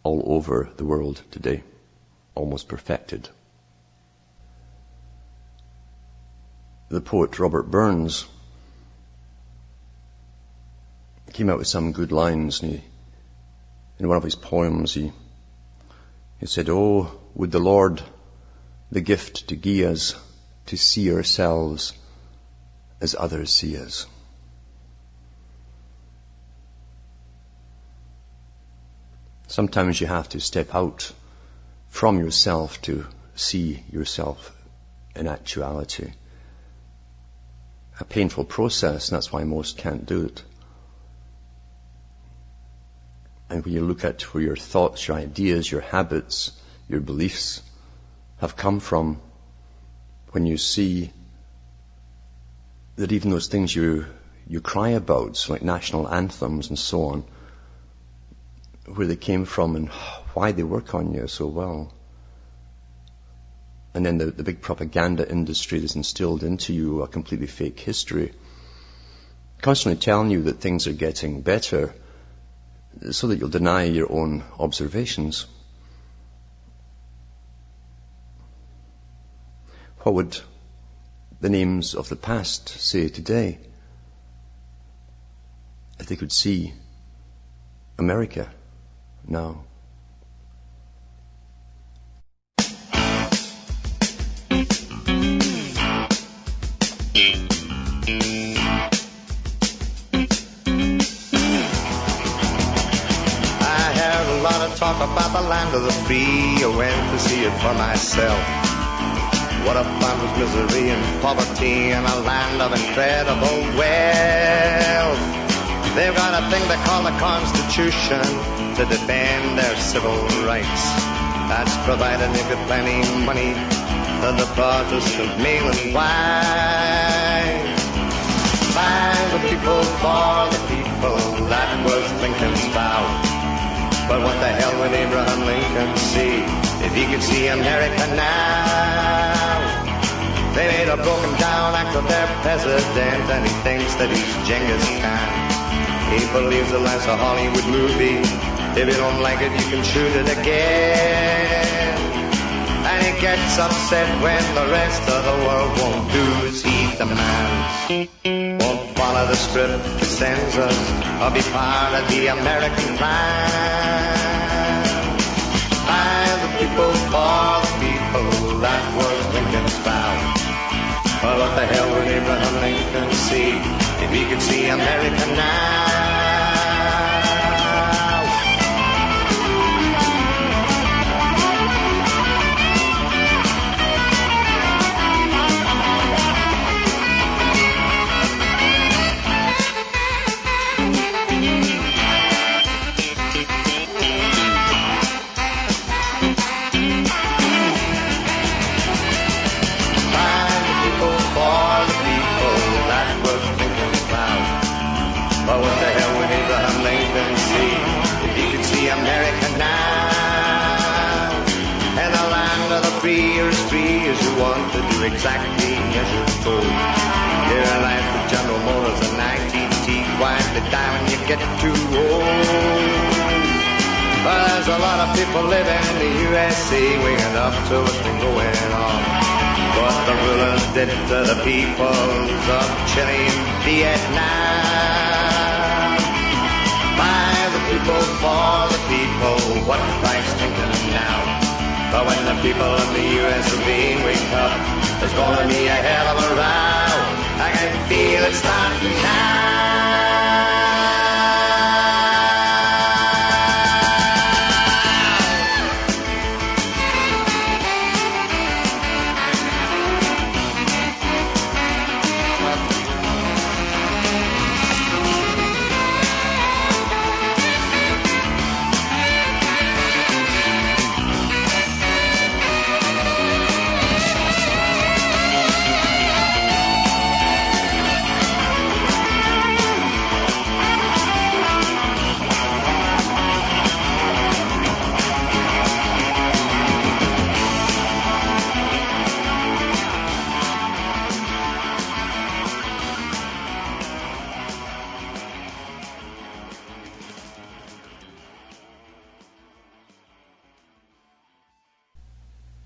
all over the world today, almost perfected. The poet Robert Burns came out with some good lines, and in one of his poems he said, "Oh, would the Lord the gift to gie us to see ourselves as others see us." Sometimes you have to step out from yourself to see yourself in actuality. A painful process, and that's why most can't do it. And when you look at where your thoughts, your ideas, your habits, your beliefs have come from, when you see that even those things you cry about, like national anthems and so on, where they came from and why they work on you so well. And then the big propaganda industry that's instilled into you a completely fake history, constantly telling you that things are getting better so that you'll deny your own observations. What would the names of the past say today if they could see America now? Talk about the land of the free, I went to see it for myself. What I found was misery and poverty in a land of incredible wealth. They've got a thing they call the Constitution to defend their civil rights. That's provided they've got plenty of money to the Protestant mail and wine. By the people, for the people, that was Lincoln's vow. But what the hell would Abraham Lincoln see if he could see America now? They made a broken down act of their president, and he thinks that he's Genghis Khan. He believes that life's a Hollywood movie. If you don't like it, you can shoot it again. And he gets upset when the rest of the world won't do as he demands. Won't follow the script he sends us, or be part of the American plan. By the people, for the people, that was Lincoln's vow. But what the hell would Abraham Lincoln see if he could see America now? For want to do exactly as you're told. Here in life with General Motors and ITT, quietly die when you get too old. Well, there's a lot of people living in the USA waking up to what's been going on. What the rulers did to the peoples of Chile and Vietnam. By the people, for the people, what Christ thinking now? But when the people of the USA wake up, there's gonna be a hell of a row. I can feel it starting now.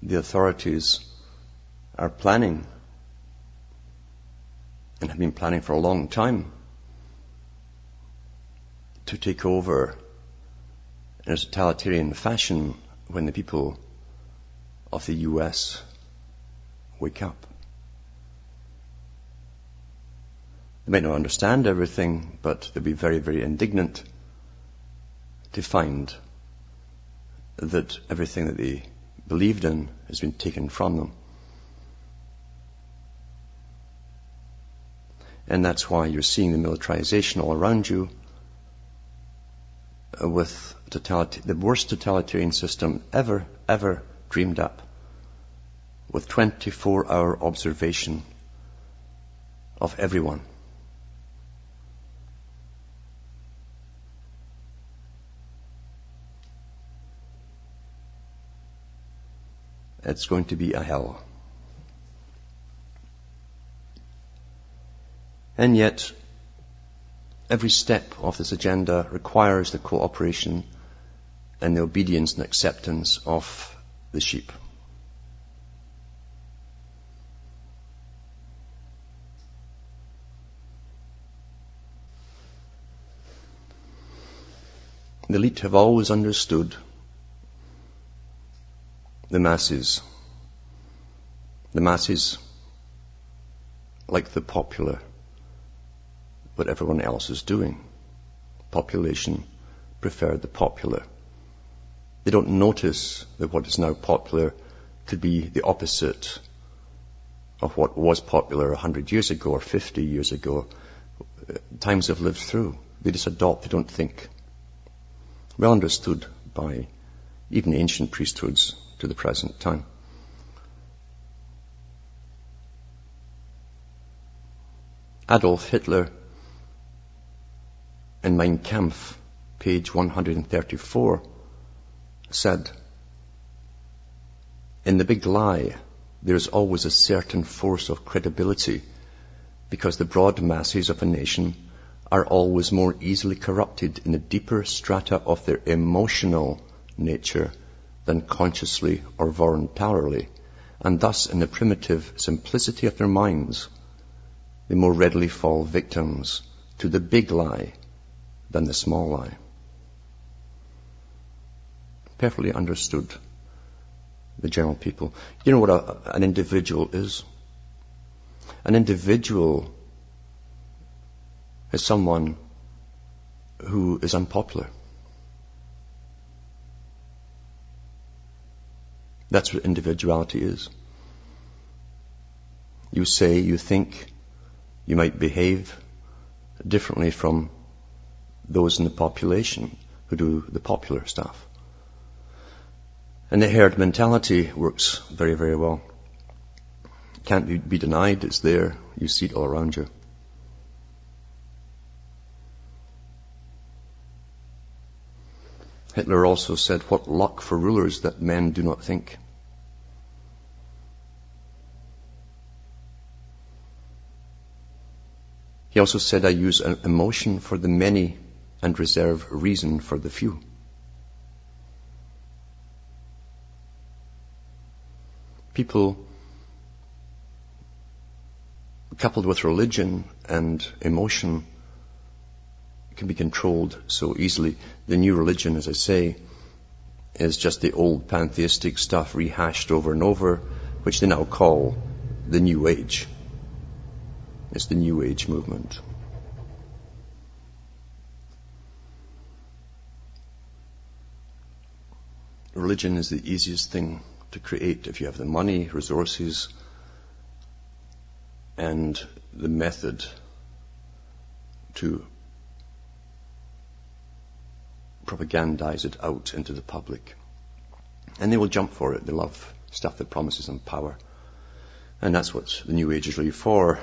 The authorities are planning, and have been planning for a long time, to take over in a totalitarian fashion when the people of the US wake up. They might not understand everything, but they'll be very, very indignant to find that everything that they believed in has been taken from them. And that's why you're seeing the militarization all around you, with the worst totalitarian system ever dreamed up, with 24-hour observation of everyone. It's going to be a hell. And yet, every step of this agenda requires the cooperation and the obedience and acceptance of the sheep. The elite have always understood the masses, like the popular, what everyone else is doing. Population preferred the popular. They don't notice that what is now popular could be the opposite of what was popular 100 years ago or 50 years ago. Times have lived through. They just adopt, they don't think. Well understood by even ancient priesthoods to the present time. Adolf Hitler in Mein Kampf, page 134, said, "In the big lie, there is always a certain force of credibility, because the broad masses of a nation are always more easily corrupted in the deeper strata of their emotional nature than consciously or voluntarily, and thus in the primitive simplicity of their minds, they more readily fall victims to the big lie than the small lie." Perfectly understood the general people. You know what an individual is? An individual is someone who is unpopular. That's what individuality is. You say, you think, you might behave differently from those in the population who do the popular stuff. And the herd mentality works very, very well. Can't be denied, it's there. You see it all around you. Hitler also said, "What luck for rulers that men do not think." He also said, I use emotion for the many and reserve reason for the few. People, coupled with religion and emotion, can be controlled so easily. The new religion, as I say, is just the old pantheistic stuff rehashed over and over, which they now call the New Age. It's the New Age movement. Religion is the easiest thing to create if you have the money, resources, and the method to propagandize it out into the public. And they will jump for it. They love stuff that promises them power. And that's what the New Age is really for.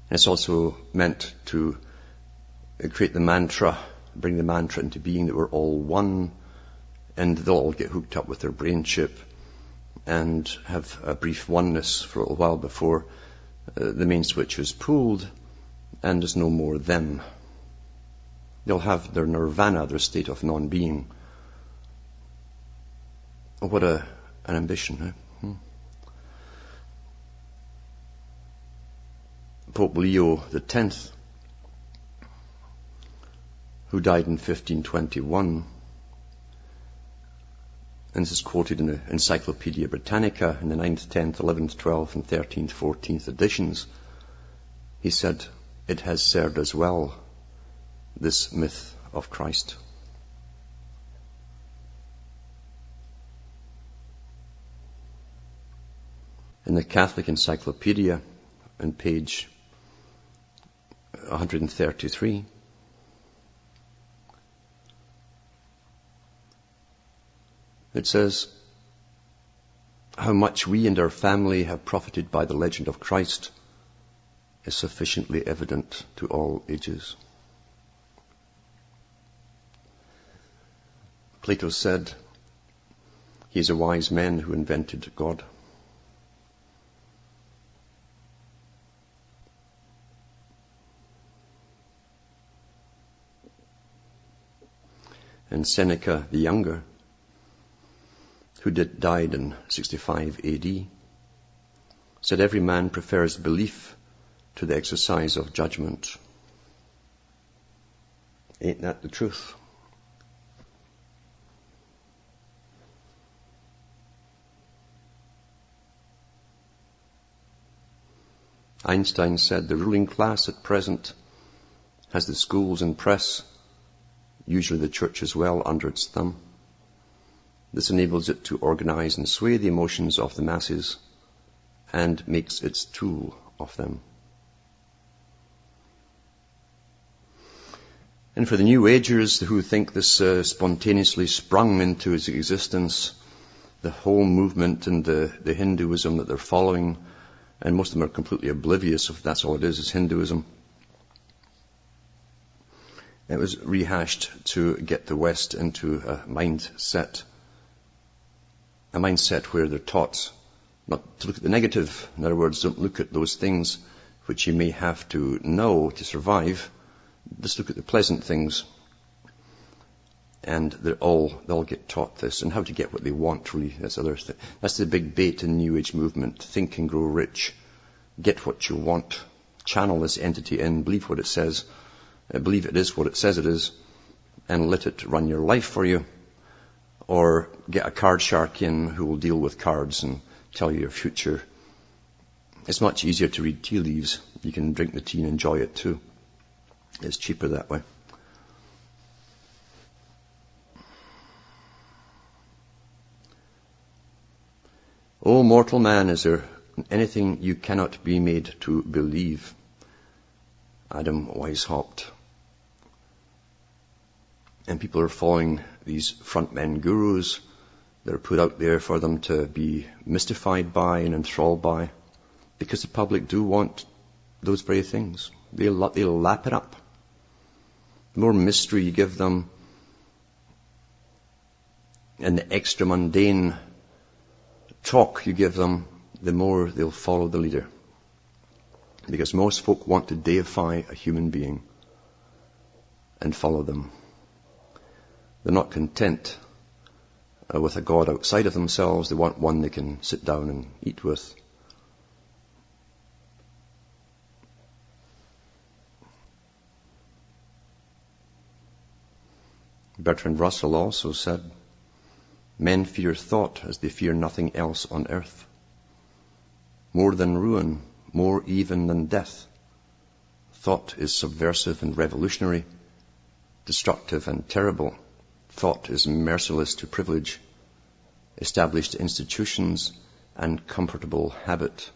And it's also meant to create the mantra, bring the mantra into being that we're all one, and they'll all get hooked up with their brain chip and have a brief oneness for a little while before the main switch is pulled and there's no more them. They'll have their nirvana, their state of non-being. Oh, what an ambition, eh? Pope Leo X, who died in 1521, and this is quoted in the Encyclopedia Britannica in the 9th, 10th, 11th, 12th, and 13th, 14th editions. He said, it has served us well, this myth of Christ. In the Catholic Encyclopedia, on page 133, it says, how much we and our family have profited by the legend of Christ is sufficiently evident to all ages. Plato said, he is a wise man who invented God. And Seneca the Younger, who died in 65 AD, said every man prefers belief to the exercise of judgment. Ain't that the truth? Einstein said the ruling class at present has the schools and press, usually the church as well, under its thumb. This enables it to organize and sway the emotions of the masses and makes its tool of them. And for the New Agers who think this spontaneously sprung into its existence, the whole movement and the Hinduism that they're following, and most of them are completely oblivious of that's all it is Hinduism. It was rehashed to get the West into a mindset where they're taught not to look at the negative. In other words, don't look at those things which you may have to know to survive. Just look at the pleasant things. And they'll all get taught this, and how to get what they want, really. That's the big bait in the New Age movement. Think and grow rich. Get what you want. Channel this entity in. Believe what it says. Believe it is what it says it is. And let it run your life for you. Or get a card shark in who will deal with cards and tell you your future. It's much easier to read tea leaves. You can drink the tea and enjoy it too. It's cheaper that way. O mortal man, is there anything you cannot be made to believe? Adam Weishaupt. And people are following these frontmen gurus that are put out there for them to be mystified by and enthralled by, because the public do want those very things. They'll lap it up. The more mystery you give them, and the extra mundane talk you give them, the more they'll follow the leader. Because most folk want to deify a human being and follow them. They're not content with a God outside of themselves. They want one they can sit down and eat with. Bertrand Russell also said, men fear thought as they fear nothing else on earth. More than ruin, more even than death. Thought is subversive and revolutionary, destructive and terrible. Thought is merciless to privilege, established institutions, and comfortable habit.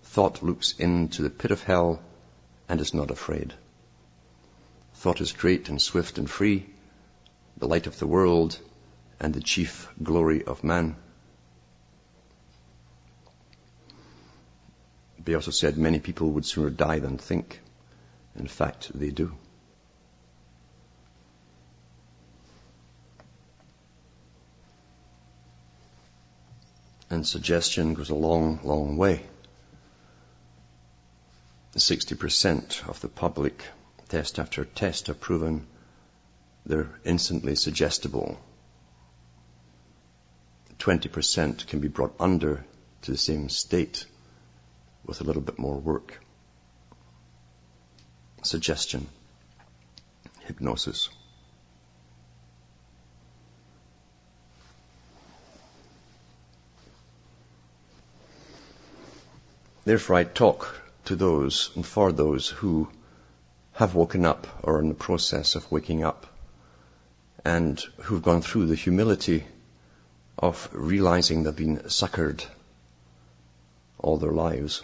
Thought looks into the pit of hell and is not afraid. Thought is great and swift and free, the light of the world and the chief glory of man. He also said many people would sooner die than think. In fact, they do. And suggestion goes a long, long way. 60% of the public, test after test, have proven they're instantly suggestible. 20% can be brought under to the same state with a little bit more work. Suggestion, hypnosis. Therefore I talk to those and for those who have woken up or are in the process of waking up and who've gone through the humility of realizing they've been suckered all their lives.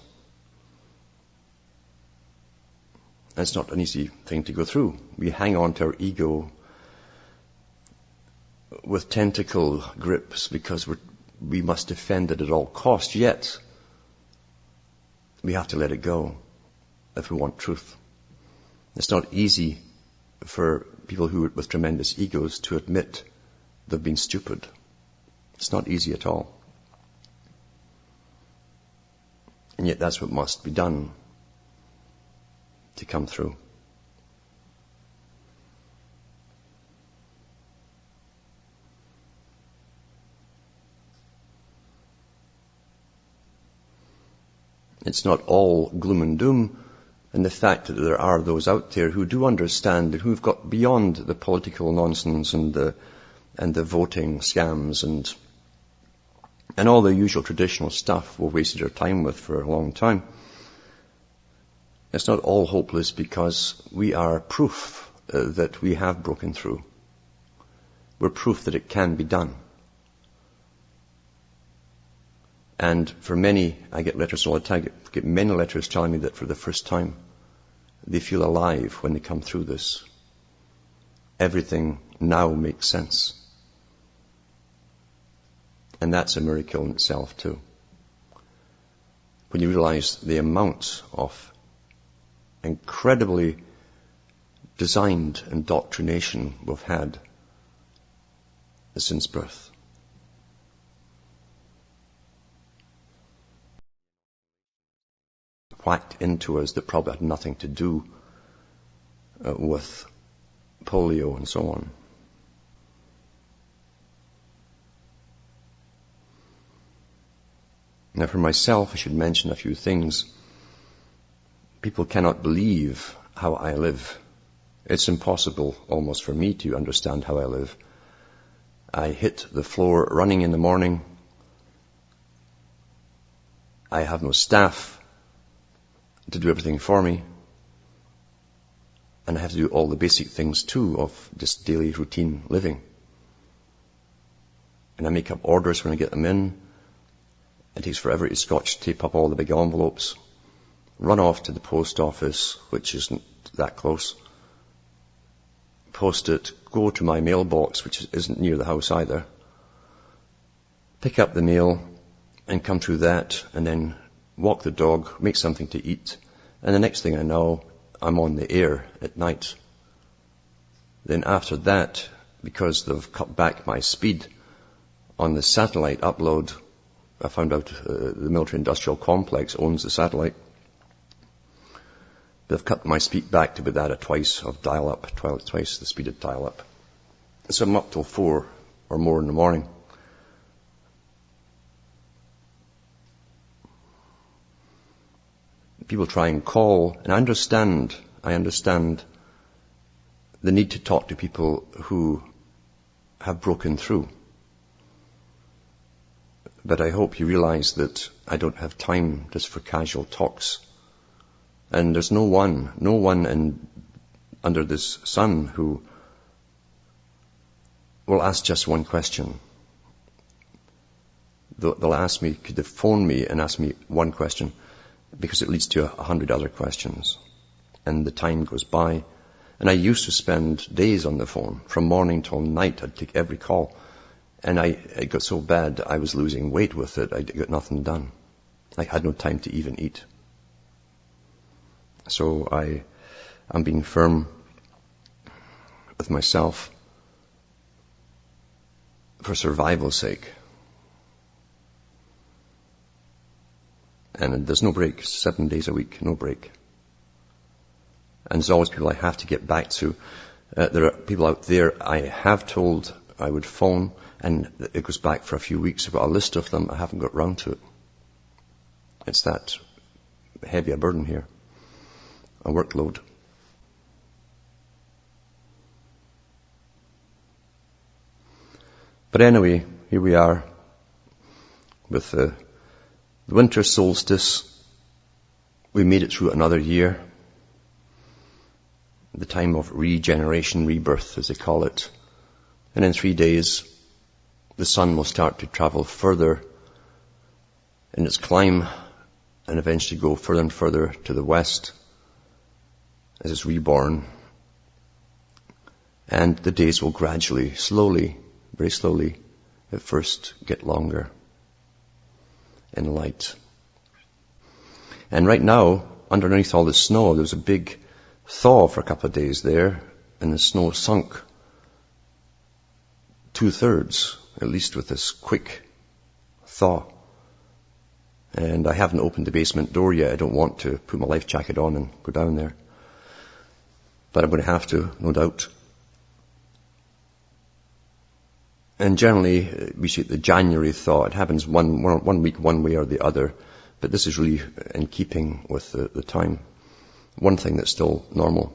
And it's not an easy thing to go through. We hang on to our ego with tentacle grips because we must defend it at all costs, yet we have to let it go if we want truth. It's not easy for people who with tremendous egos to admit they've been stupid. It's not easy at all. And yet that's what must be done to come through. It's not all gloom and doom, and the fact that there are those out there who do understand and who've got beyond the political nonsense and the voting scams and all the usual traditional stuff we've wasted our time with for a long time. It's not all hopeless because we are proof that we have broken through. We're proof that it can be done. And for many, I get letters all the time, I get many letters telling me that for the first time, they feel alive when they come through this. Everything now makes sense. And that's a miracle in itself too. When you realize the amount of incredibly designed indoctrination we've had since birth. Whacked into us that probably had nothing to do with polio and so on. Now for myself, I should mention a few things. People cannot believe how I live. It's impossible almost for me to understand how I live. I hit the floor running in the morning. I have no staff to do everything for me. And I have to do all the basic things too of just daily routine living. And I make up orders when I get them in. It takes forever to scotch tape up all the big envelopes. Run off to the post office, which isn't that close. Post it, go to my mailbox, which isn't near the house either. Pick up the mail and come through that and then walk the dog, make something to eat. And the next thing I know, I'm on the air at night. Then after that, because they've cut back my speed on the satellite upload, I found out the military industrial complex owns the satellite. But I've cut my speed back to about that at twice of dial-up, twice the speed of dial-up. So I'm up till 4 or more in the morning. People try and call, and I understand the need to talk to people who have broken through. But I hope you realize that I don't have time just for casual talks. And there's no one under this sun who will ask just one question. They'll ask me, could they phone me and ask me one question? Because it leads to 100 other questions. And the time goes by. And I used to spend days on the phone. From morning till night, I'd take every call. And it got so bad, I was losing weight with it. I got nothing done. I had no time to even eat. So I'm being firm with myself for survival's sake. And there's no break, 7 days a week, no break. And there's always people I have to get back to. There are people out there I have told I would phone, and it goes back for a few weeks. I've got a list of them. I haven't got round to it. It's that heavy a burden here, a workload. But anyway, here we are with the winter solstice. We made it through another year. The time of regeneration, rebirth, as they call it. And in 3 days, the sun will start to travel further in its climb and eventually go further and further to the west as it's reborn. And the days will gradually, slowly, very slowly, at first get longer in light. And right now, underneath all the snow, there's a big thaw for a couple of days there, and the snow sunk 2/3, at least with this quick thaw. And I haven't opened the basement door yet. I don't want to put my life jacket on and go down there. But I'm going to have to, no doubt. And generally, we see the January thaw. It happens one week one way or the other. But this is really in keeping with the time. One thing that's still normal.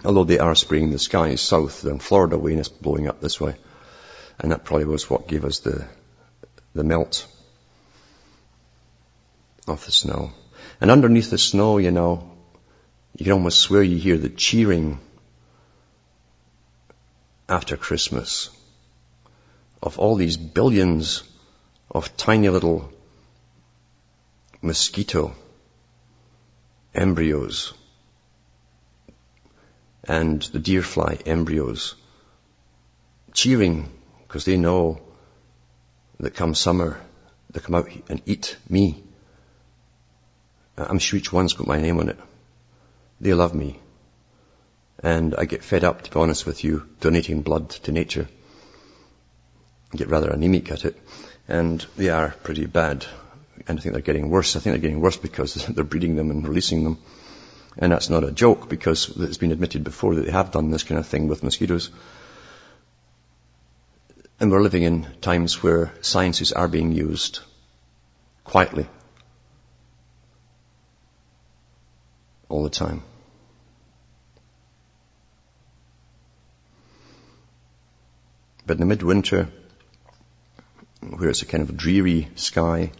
Although they are spraying the skies south, they're in Florida way and it's blowing up this way. And that probably was what gave us the melt of the snow. And underneath the snow, you can almost swear you hear the cheering after Christmas of all these billions of tiny little mosquito embryos and the deer fly embryos cheering because they know that come summer they come out and eat me. I'm sure each one's got my name on it. They love me. And I get fed up, to be honest with you, donating blood to nature. I get rather anemic at it. And they are pretty bad. And I think they're getting worse. I think they're getting worse because they're breeding them and releasing them. And that's not a joke because it's been admitted before that they have done this kind of thing with mosquitoes. And we're living in times where sciences are being used quietly all the time. But in the midwinter, where it's a kind of dreary sky,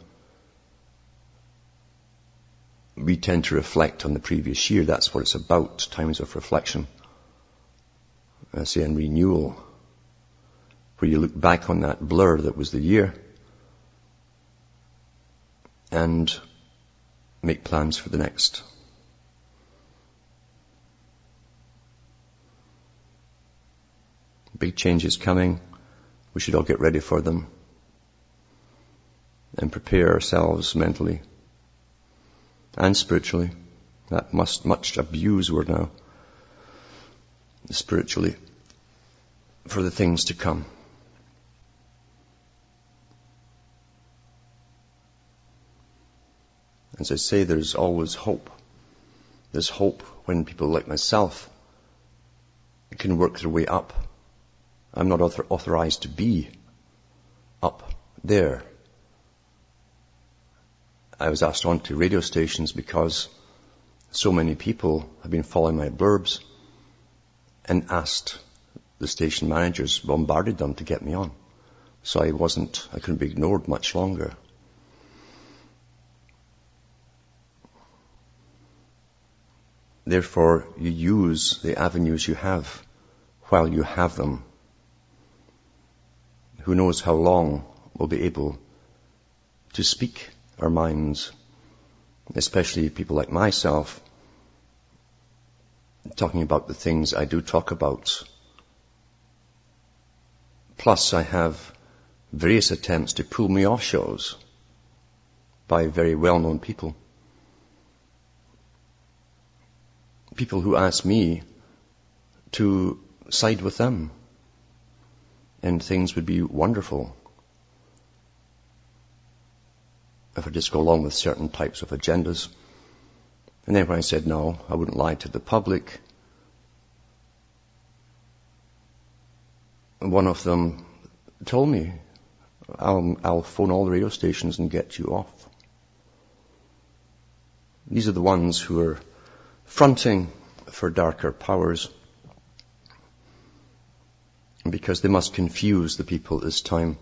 we tend to reflect on the previous year. That's what it's about, times of reflection. I say, and renewal, where you look back on that blur that was the year and make plans for the next. Big changes coming. We should all get ready for them and prepare ourselves mentally and spiritually. That much abused word now. Spiritually for the things to come. As I say, there's always hope. there's hope when people like myself can work their way up. I'm not authorized to be up there. I was asked on to radio stations because so many people have been following my blurbs and asked the station managers, bombarded them to get me on. So I couldn't be ignored much longer. Therefore, you use the avenues you have while you have them. Who knows how long we'll be able to speak our minds, especially people like myself, talking about the things I do talk about. Plus, I have various attempts to pull me off shows by very well-known people. People who ask me to side with them, and things would be wonderful if I just go along with certain types of agendas. And then when I said no, I wouldn't lie to the public, one of them told me, I'll phone all the radio stations and get you off. These are the ones who are fronting for darker powers, because they must confuse the people at this time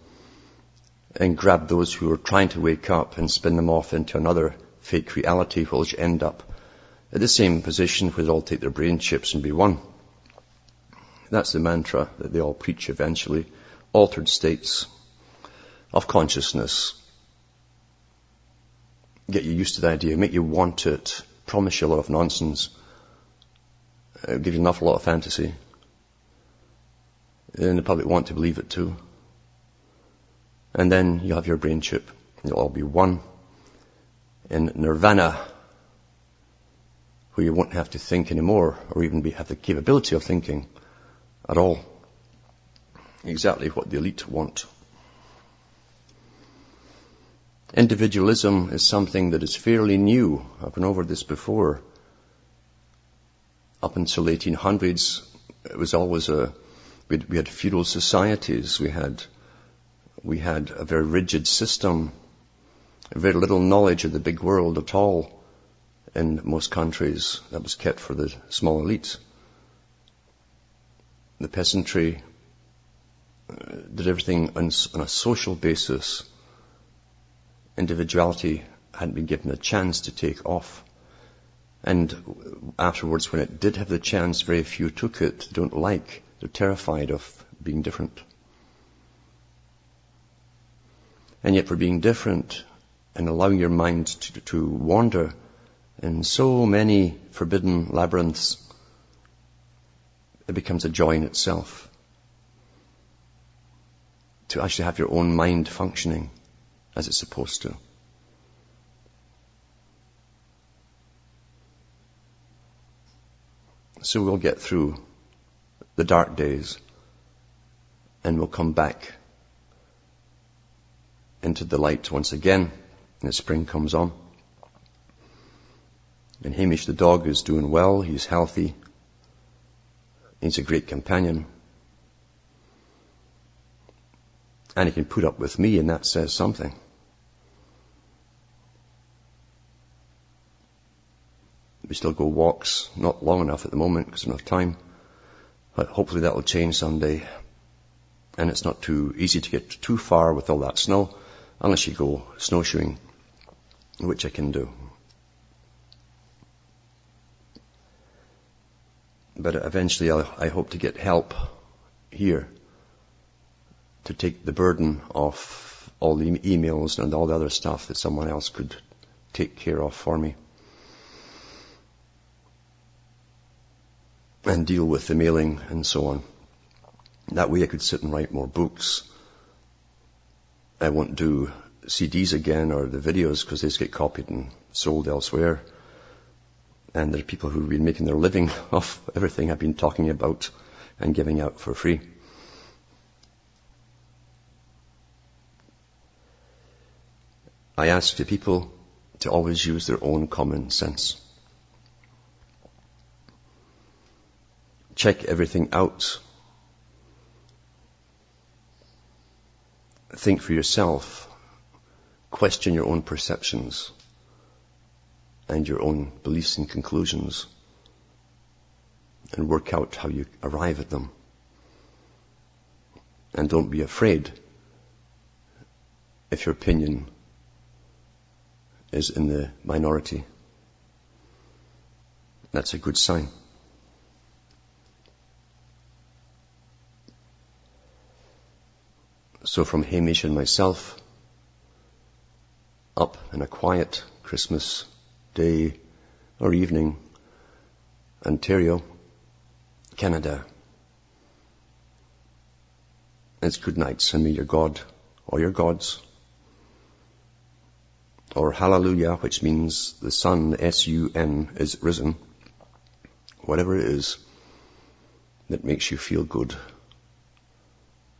and grab those who are trying to wake up and spin them off into another fake reality, which end up at the same position where they all take their brain chips and be one. That's the mantra that they all preach eventually. Altered states of consciousness. Get you used to the idea, make you want it, promise you a lot of nonsense, give you an awful lot of fantasy. And the public want to believe it too. And then you have your brain chip. You'll all be one in nirvana, where you won't have to think anymore, or even have the capability of thinking at all. Exactly what the elite want. Individualism is something that is fairly new. I've gone over this before. Up until the 1800s, it was always we had feudal societies. We had a very rigid system, very little knowledge of the big world at all in most countries. That was kept for the small elites. The peasantry did everything on a social basis. Individuality hadn't been given a chance to take off. And afterwards, when it did have the chance, very few took it. They don't like. They're terrified of being different. And yet for being different and allowing your mind to wander in so many forbidden labyrinths, it becomes a joy in itself. To actually have your own mind functioning as it's supposed to. So we'll get through the dark days and we'll come back into the light once again, and the spring comes on. And Hamish the dog is doing well, he's healthy, he's a great companion. And he can put up with me, and that says something. We still go walks, not long enough at the moment because of enough time, but hopefully that will change someday. And it's not too easy to get too far with all that snow, unless you go snowshoeing, which I can do. But eventually I hope to get help here to take the burden off all the emails and all the other stuff that someone else could take care of for me. And deal with the mailing and so on. That way I could sit and write more books. I won't do CDs again or the videos because they just get copied and sold elsewhere. And there are people who've been making their living off everything I've been talking about and giving out for free. I ask the people to always use their own common sense. check everything out. Think for yourself. Question your own perceptions and your own beliefs and conclusions, and work out how you arrive at them. And don't be afraid if your opinion is in the minority. That's a good sign. So from Hamish and myself, up in a quiet Christmas day or evening, Ontario, Canada, it's good night. Send me your God or your gods. Or hallelujah, which means the sun, S-U-N, is risen. Whatever it is that makes you feel good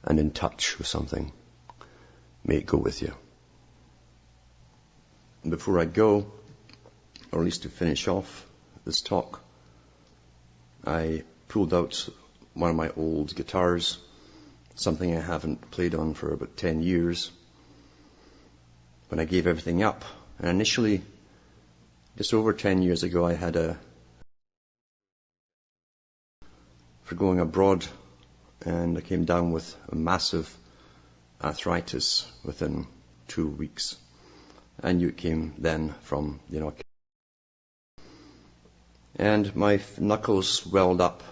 and in touch with something, may it go with you. And before I go, or at least to finish off this talk, I pulled out one of my old guitars, something I haven't played on for about 10 years, when I gave everything up. And initially, just over 10 years ago, I had for going abroad, and I came down with a massive arthritis within 2 weeks. I knew it came then from, and my knuckles swelled up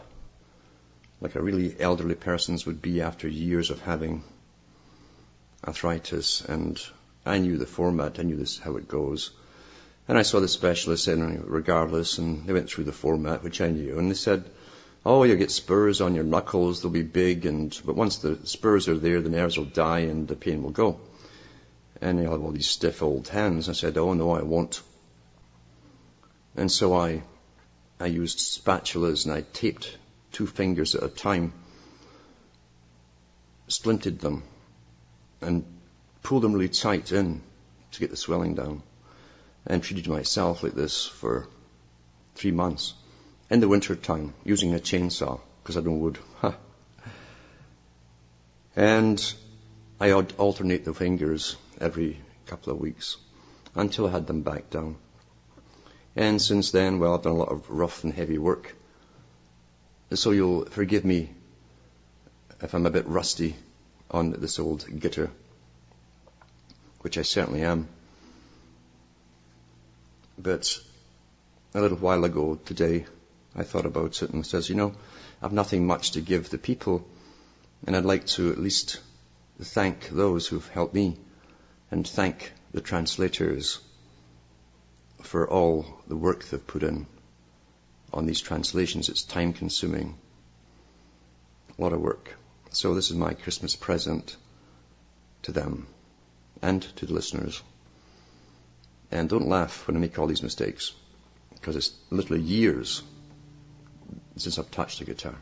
like a really elderly person's would be after years of having arthritis. And I knew the format, I knew this how it goes. And I saw the specialist in regardless, and they went through the format, which I knew. And they said, oh, you'll get spurs on your knuckles, they'll be big, but once the spurs are there, the nerves will die and the pain will go. And you'll have all these stiff old hands. I said, oh no, I won't. And so I used spatulas, and I taped 2 fingers at a time, splinted them, and pulled them really tight in to get the swelling down, and treated myself like this for 3 months. In the winter time, using a chainsaw, because I had no wood. And I would alternate the fingers every couple of weeks until I had them back down. And since then, well, I've done a lot of rough and heavy work. So you'll forgive me if I'm a bit rusty on this old guitar, which I certainly am. But a little while ago today, I thought about it and says, I've nothing much to give the people, and I'd like to at least thank those who've helped me, and thank the translators for all the work they've put in on these translations. It's time consuming, a lot of work. So this is my Christmas present to them and to the listeners. And don't laugh when I make all these mistakes, because it's literally years since I've touched a guitar.